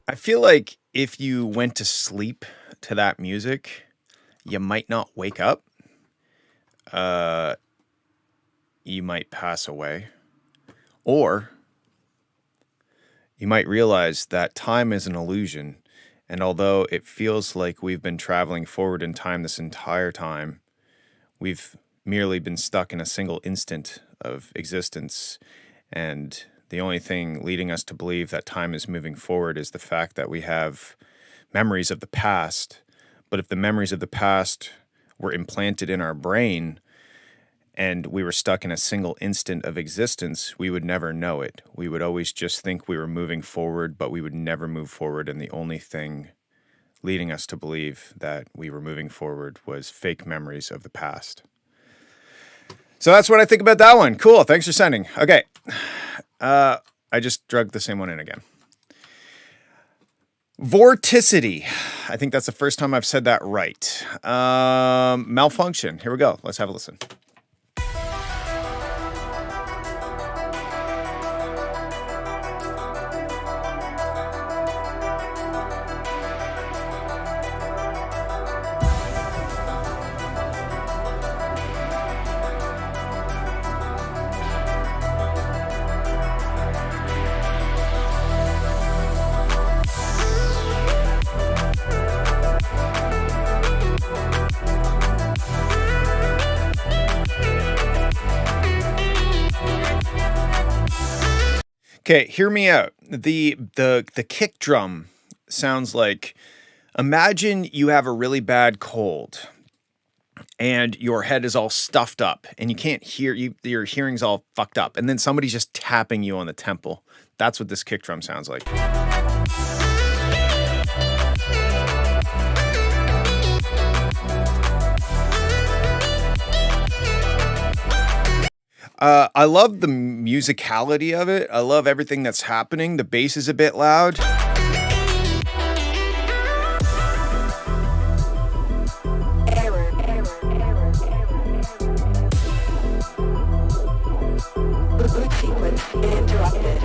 Speaker 1: I feel like if you went to sleep to that music, you might not wake up. You might pass away. Or you might realize that time is an illusion. And although it feels like we've been traveling forward in time this entire time, we've merely been stuck in a single instant of existence. And the only thing leading us to believe that time is moving forward is the fact that we have memories of the past. But if the memories of the past were implanted in our brain and we were stuck in a single instant of existence, we would never know it. We would always just think we were moving forward, but we would never move forward. And the only thing leading us to believe that we were moving forward was fake memories of the past. So that's what I think about that one. Cool. Thanks for sending. Okay. I just drug the same one in again. Vorticity. I think that's the first time I've said that right. Malfunction. Here we go. Let's have a listen. Okay, hear me out. The kick drum sounds like, imagine you have a really bad cold and your head is all stuffed up and you can't hear, your hearing's all fucked up, and then somebody's just tapping you on the temple. That's what this kick drum sounds like. I love the musicality of it. I love everything that's happening. The bass is a bit loud.
Speaker 3: Boot sequence interrupted.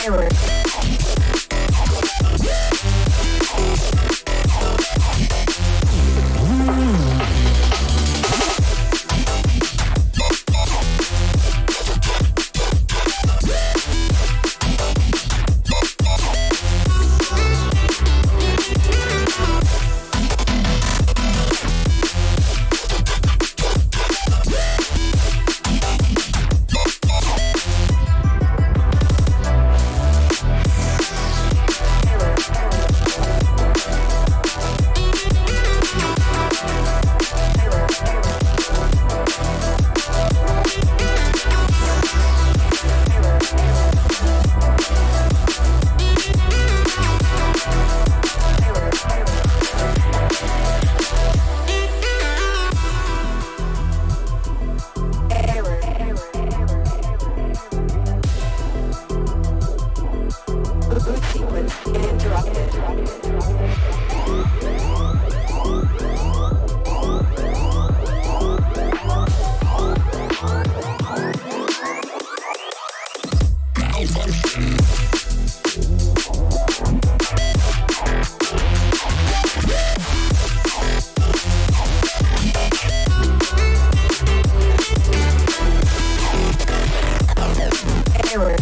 Speaker 3: Error. Boot sequence interrupted. Error.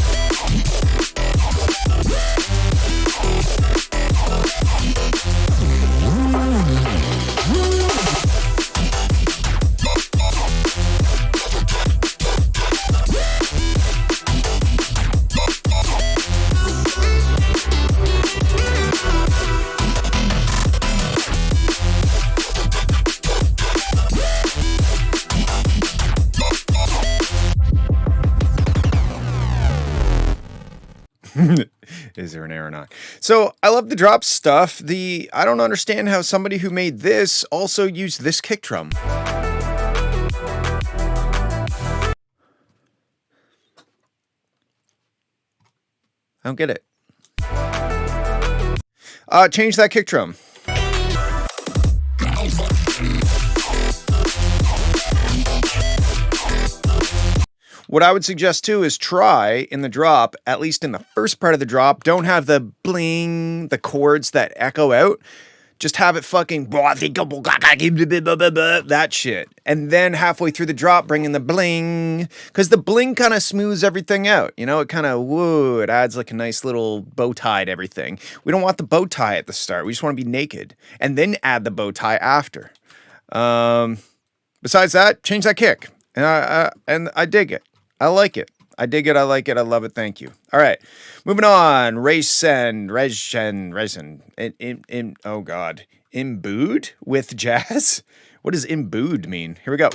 Speaker 1: Is there an air or not? So I love the drop stuff. I don't understand how somebody who made this also used this kick drum. I don't get it. Change that kick drum. What I would suggest too is try in the drop, at least in the first part of the drop, don't have the bling, the chords that echo out. Just have it fucking that shit. And then halfway through the drop, bring in the bling. Because the bling kind of smooths everything out. You know, it kind of, whoa, it adds like a nice little bow tie to everything. We don't want the bow tie at the start. We just want to be naked. And then add the bow tie after. Besides that, change that kick. And I dig it. I like it. I dig it. I like it. I love it. Thank you. All right. Moving on. Resin. Oh God. Imbued with jazz? What does imbued mean? Here we go.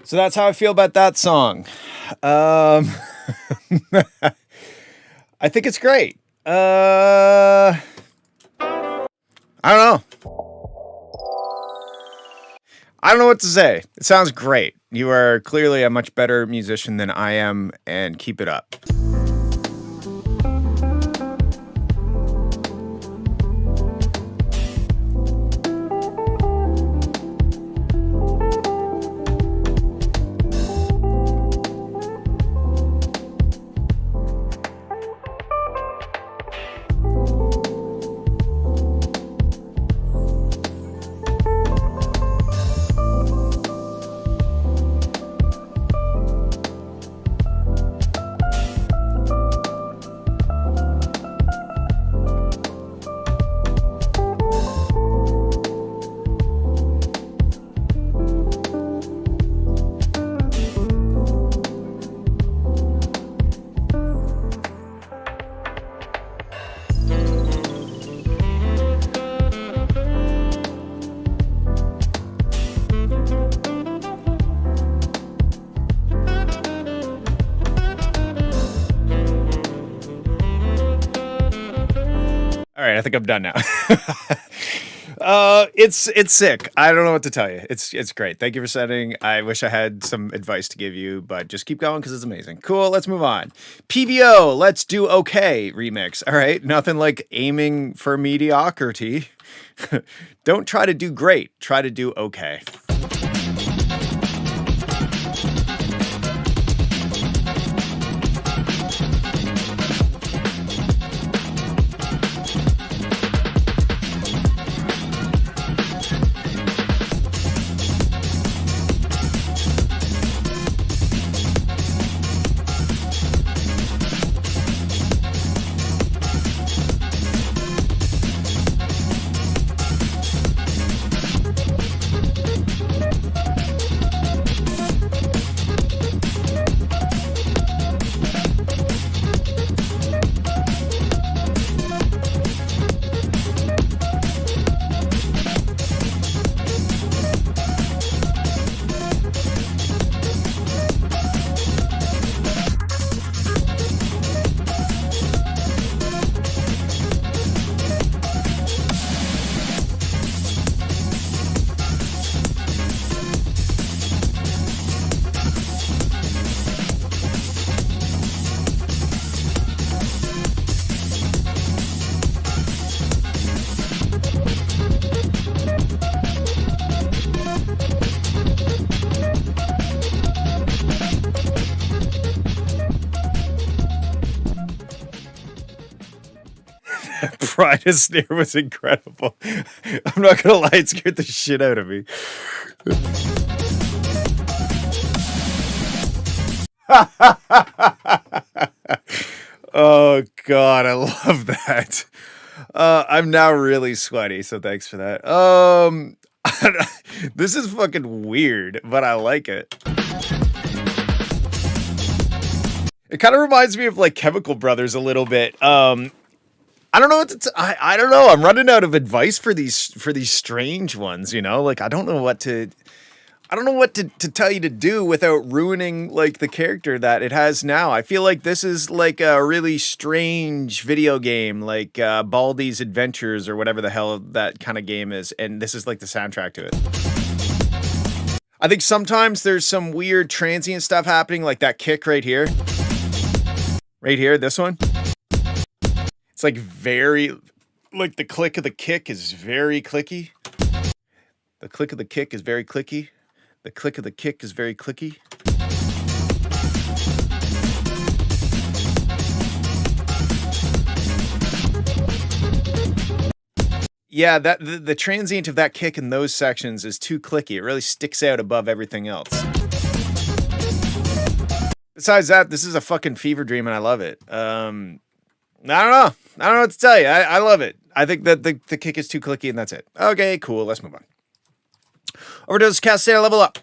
Speaker 1: So that's how I feel about that song. I think it's great. I don't know. I don't know what to say. It sounds great. You are clearly a much better musician than I am, and keep it up. think I'm done now. It's sick. I don't know what to tell you. It's great. Thank you for sending. I wish I had some advice to give you, but just keep going because it's amazing. Cool. Let's move on. PVO. Let's do okay. Remix. All right. Nothing like aiming for mediocrity. Don't try to do great. Try to do okay. Pride of Snare was incredible. I'm not gonna lie, it scared the shit out of me. Oh god, I love that. I'm now really sweaty, so thanks for that. This is fucking weird, but I like it. It kind of reminds me of like Chemical Brothers a little bit. I don't know what to I don't know. I'm running out of advice for these strange ones, you know? Like I don't know what to tell you to do without ruining like the character that it has now. I feel like this is like a really strange video game, like Baldi's Adventures or whatever the hell that kind of game is, and this is like the soundtrack to it. I think sometimes there's some weird transient stuff happening, like that kick right here. Right here, this one. It's like very, like the click of the kick is very clicky. The click of the kick is very clicky. The click of the kick is very clicky. Yeah, that the transient of that kick in those sections is too clicky. It really sticks out above everything else. Besides that, this is a fucking fever dream and I love it. I don't know. I don't know what to tell you. I love it. I think that the kick is too clicky and that's it. Okay, cool. Let's move on. Overdose Castaner, level up.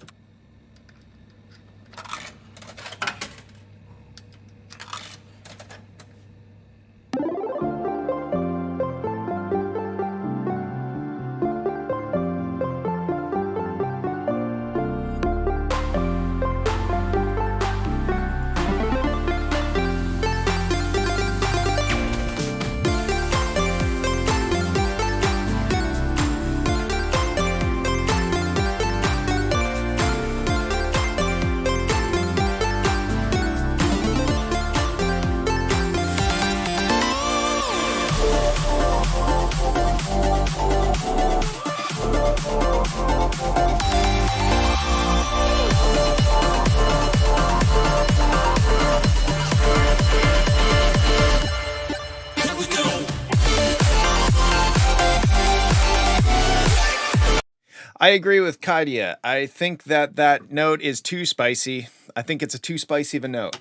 Speaker 1: I agree with Kaidia. I think that note is too spicy. I think it's a too spicy of a note.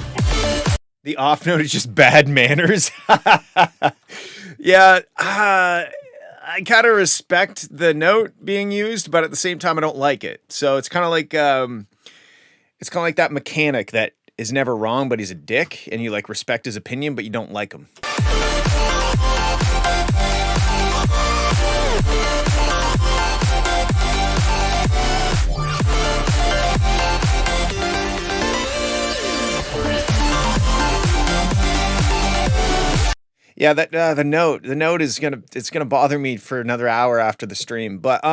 Speaker 1: The off note is just bad manners. Yeah, I kind of respect the note being used, but at the same time, I don't like it. So it's kind of like that mechanic that is never wrong, but he's a dick, and you like respect his opinion, but you don't like him. Yeah, that the note is gonna bother me for another hour after the stream. But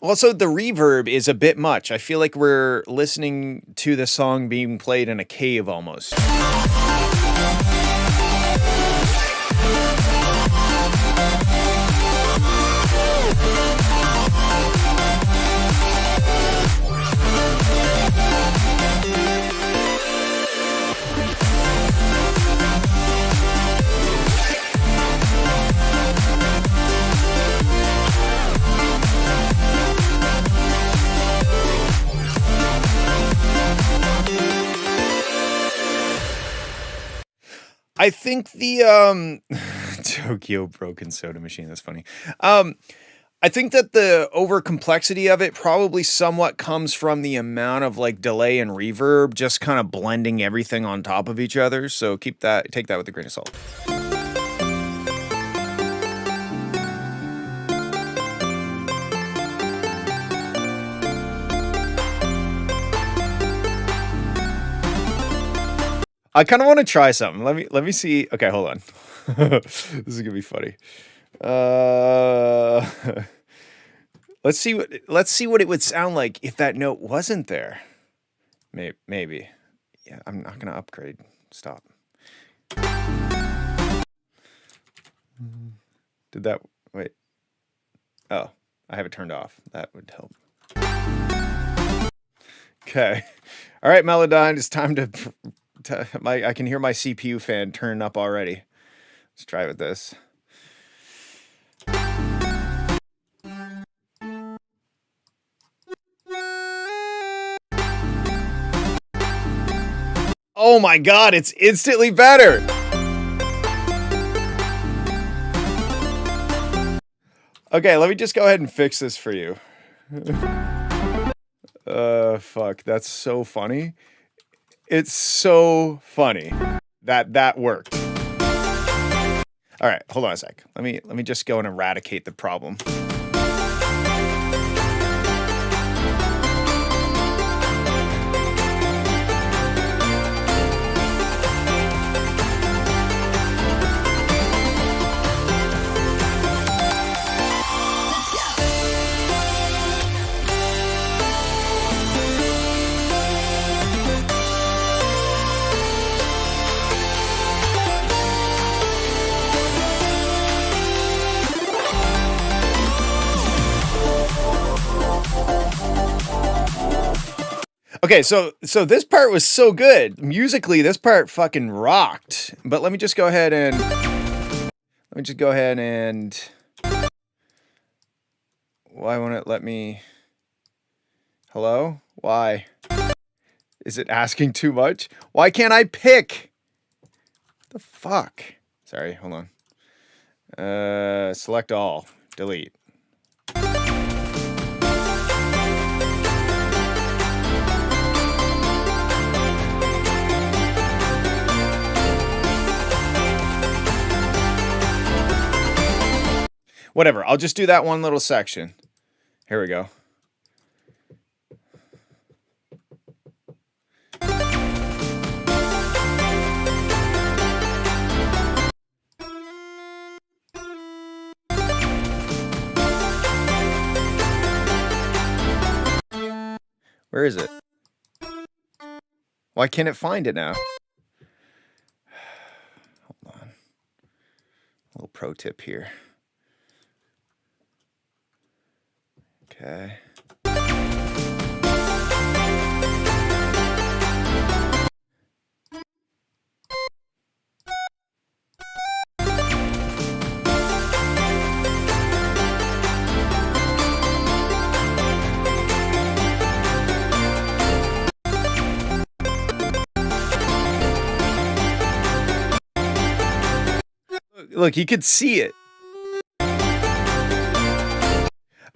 Speaker 1: also the reverb is a bit much. I feel like we're listening to the song being played in a cave almost. I think the Tokyo Broken Soda Machine, that's funny. I think that the over complexity of it probably somewhat comes from the amount of like delay and reverb just kind of blending everything on top of each other. So take that with a grain of salt. I kind of want to try something. Let me see. Okay, hold on. This is gonna be funny. Let's see what it would sound like if that note wasn't there. Maybe. Yeah, I'm not gonna upgrade. Stop. Did that? Wait. Oh, I have it turned off. That would help. Okay. All right, Melodyne. It's time to I can hear my CPU fan turn up already. Let's try with this. Oh my god, it's instantly better. Okay, let me just go ahead and fix this for you. Fuck, that's so funny. It's so funny that worked. All right, hold on a sec. Let me just go and eradicate the problem. Okay, so this part was so good. Musically, this part fucking rocked. But let me just go ahead and why won't it let me? Hello? Why? Is it asking too much? Why can't I pick? What the fuck? Sorry, hold on. Select all. Delete. Whatever, I'll just do that one little section. Here we go. Where is it? Why can't it find it now? Hold on. A little pro tip here. Okay. Look, you could see it.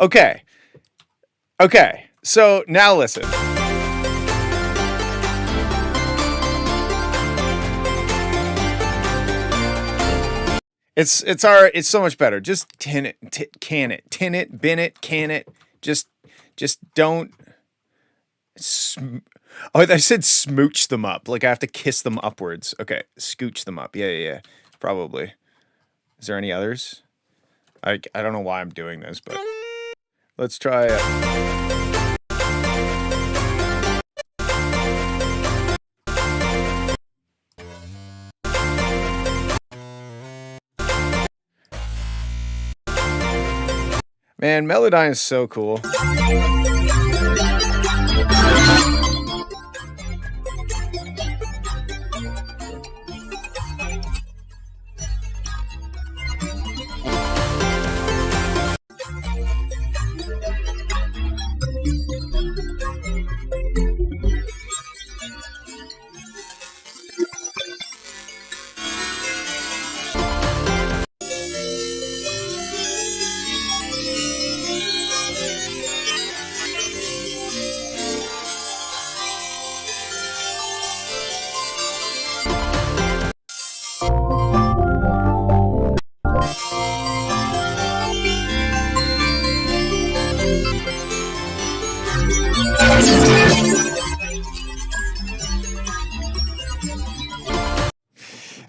Speaker 1: Okay. Okay, so now listen. It's so much better. Just tin it, can it, bin it, can it. Just don't. Oh, I said smooch them up. Like I have to kiss them upwards. Okay, scooch them up. Yeah. Probably. Is there any others? I don't know why I'm doing this, but let's try it. Man, Melodyne is so cool.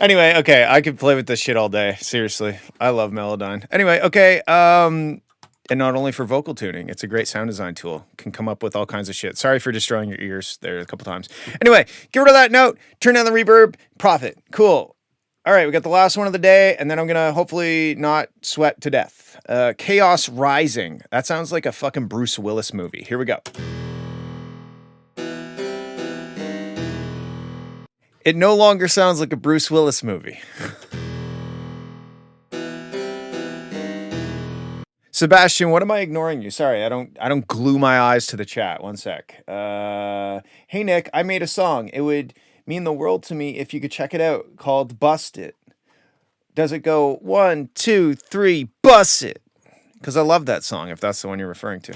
Speaker 1: Anyway, okay, I could play with this shit all day. Seriously, I love Melodyne. Anyway, okay, and not only for vocal tuning, it's a great sound design tool. Can come up with all kinds of shit. Sorry for destroying your ears there a couple times. Anyway, get rid of that note, turn down the reverb, profit. Cool. All right, we got the last one of the day, and then I'm gonna hopefully not sweat to death. Chaos Rising. That sounds like a fucking Bruce Willis movie. Here we go. It no longer sounds like a Bruce Willis movie. Sebastian, what am I ignoring you? Sorry, I don't glue my eyes to the chat. One sec. Hey Nick, I made a song. It would mean the world to me if you could check it out, called Bust It. Does it go 1, 2, 3, bust it? Because I love that song, if that's the one you're referring to.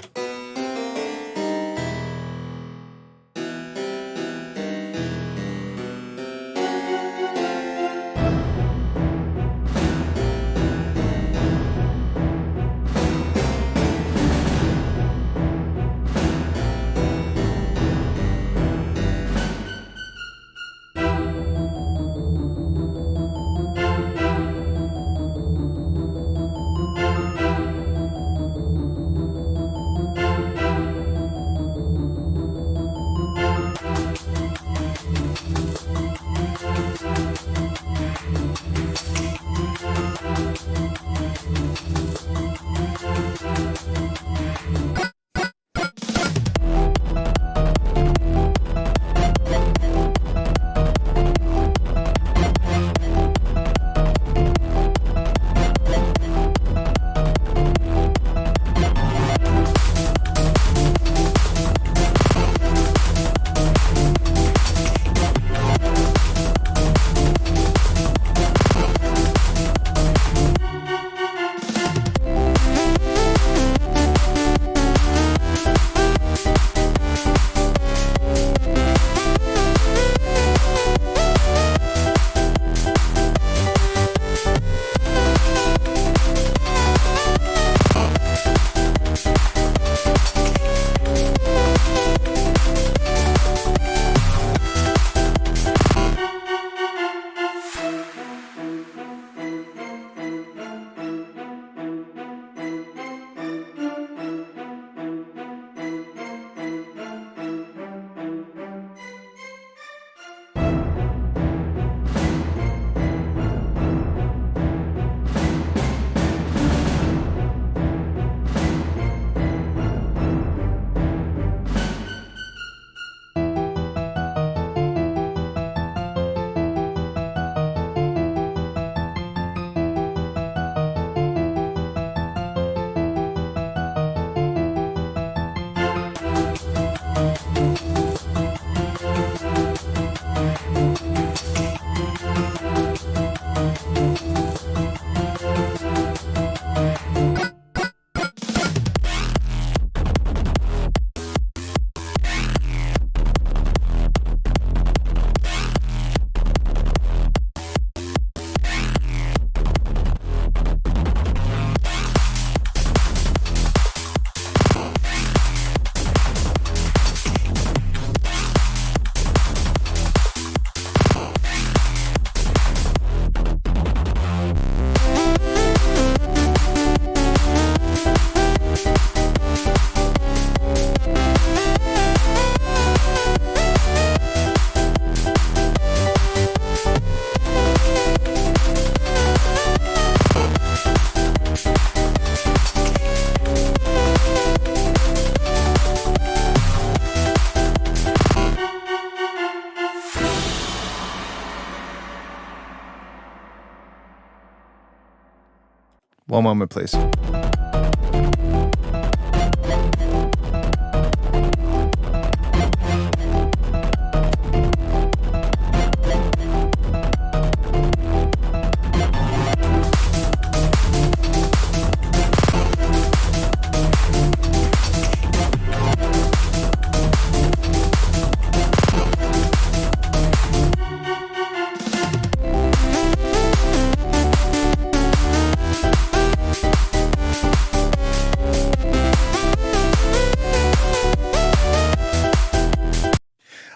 Speaker 1: One moment, please.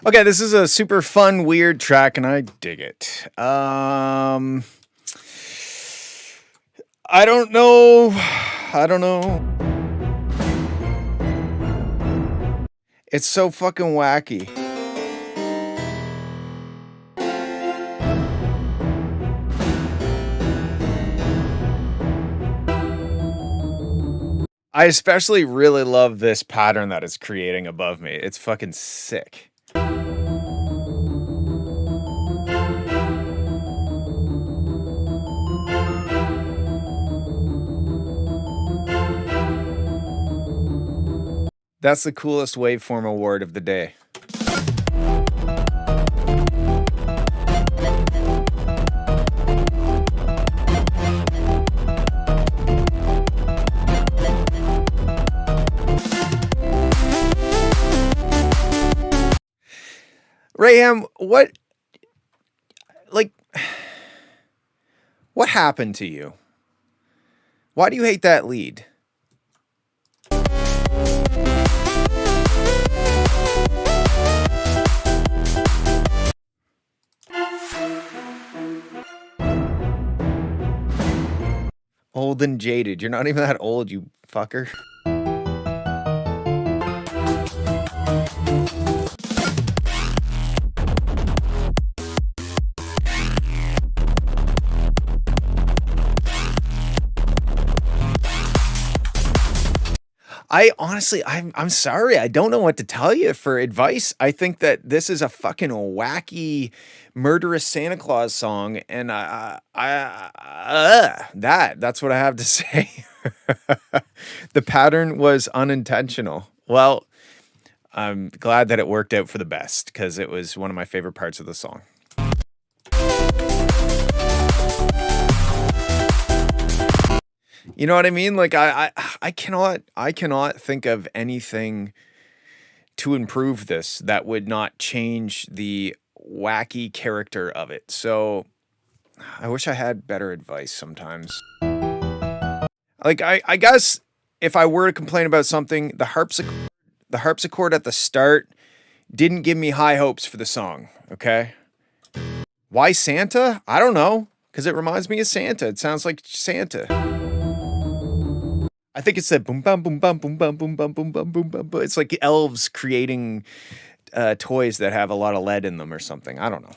Speaker 1: Okay, this is a super fun, weird track, and I dig it. I don't know. It's so fucking wacky. I especially really love this pattern that it's creating above me. It's fucking sick. That's the coolest waveform award of the day. Raham, what happened to you? Why do you hate that lead? Old and jaded. You're not even that old, you fucker. I'm sorry. I don't know what to tell you for advice. I think that this is a fucking wacky, murderous Santa Claus song, and that's what I have to say. The pattern was unintentional. Well, I'm glad that it worked out for the best because it was one of my favorite parts of the song. You know what I mean? Like I cannot think of anything to improve this that would not change the wacky character of it. So I wish I had better advice sometimes. Like I guess if I were to complain about something, the harpsichord at the start didn't give me high hopes for the song, okay? Why Santa? I don't know, because it reminds me of Santa. It sounds like Santa. I think it's that boom bum boom bum boom bum boom bum boom bum boom bum. It's like elves creating toys that have a lot of lead in them or something. I don't know.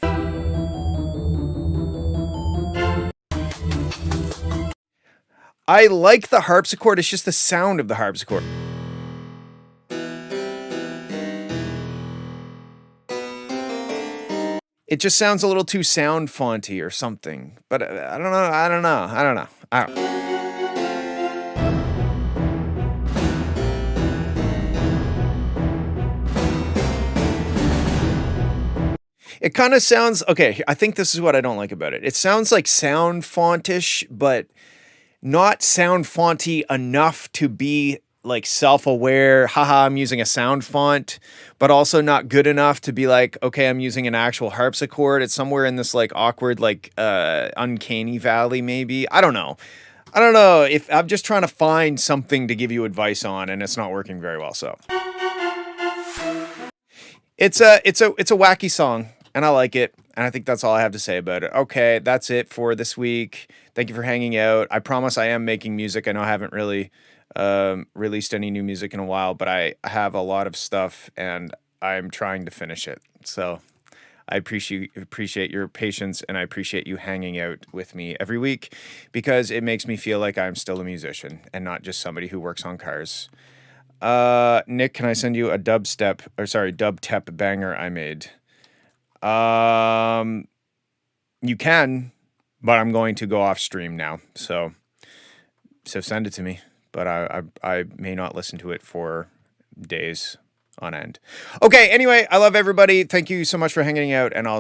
Speaker 1: I like the harpsichord. It's just the sound of the harpsichord. It just sounds a little too sound fonty or something. But I don't know. It kind of sounds, okay, I think this is what I don't like about it. It sounds like sound fontish, but not sound fonty enough to be like self-aware, haha, I'm using a sound font, but also not good enough to be like, okay, I'm using an actual harpsichord. It's somewhere in this like awkward, like uncanny valley maybe. I don't know. If I'm just trying to find something to give you advice on and it's not working very well, so. It's a wacky song. And I like it, and I think that's all I have to say about it. Okay, that's it for this week. Thank you for hanging out. I promise I am making music. I know I haven't really released any new music in a while, but I have a lot of stuff, and I'm trying to finish it. So I appreciate your patience, and I appreciate you hanging out with me every week because it makes me feel like I'm still a musician and not just somebody who works on cars. Nick, can I send you a dub tep banger I made? You can, but I'm going to go off stream now. So So send it to me, but I may not listen to it for days on end. Okay, anyway, I love everybody. Thank you so much for hanging out, and I'll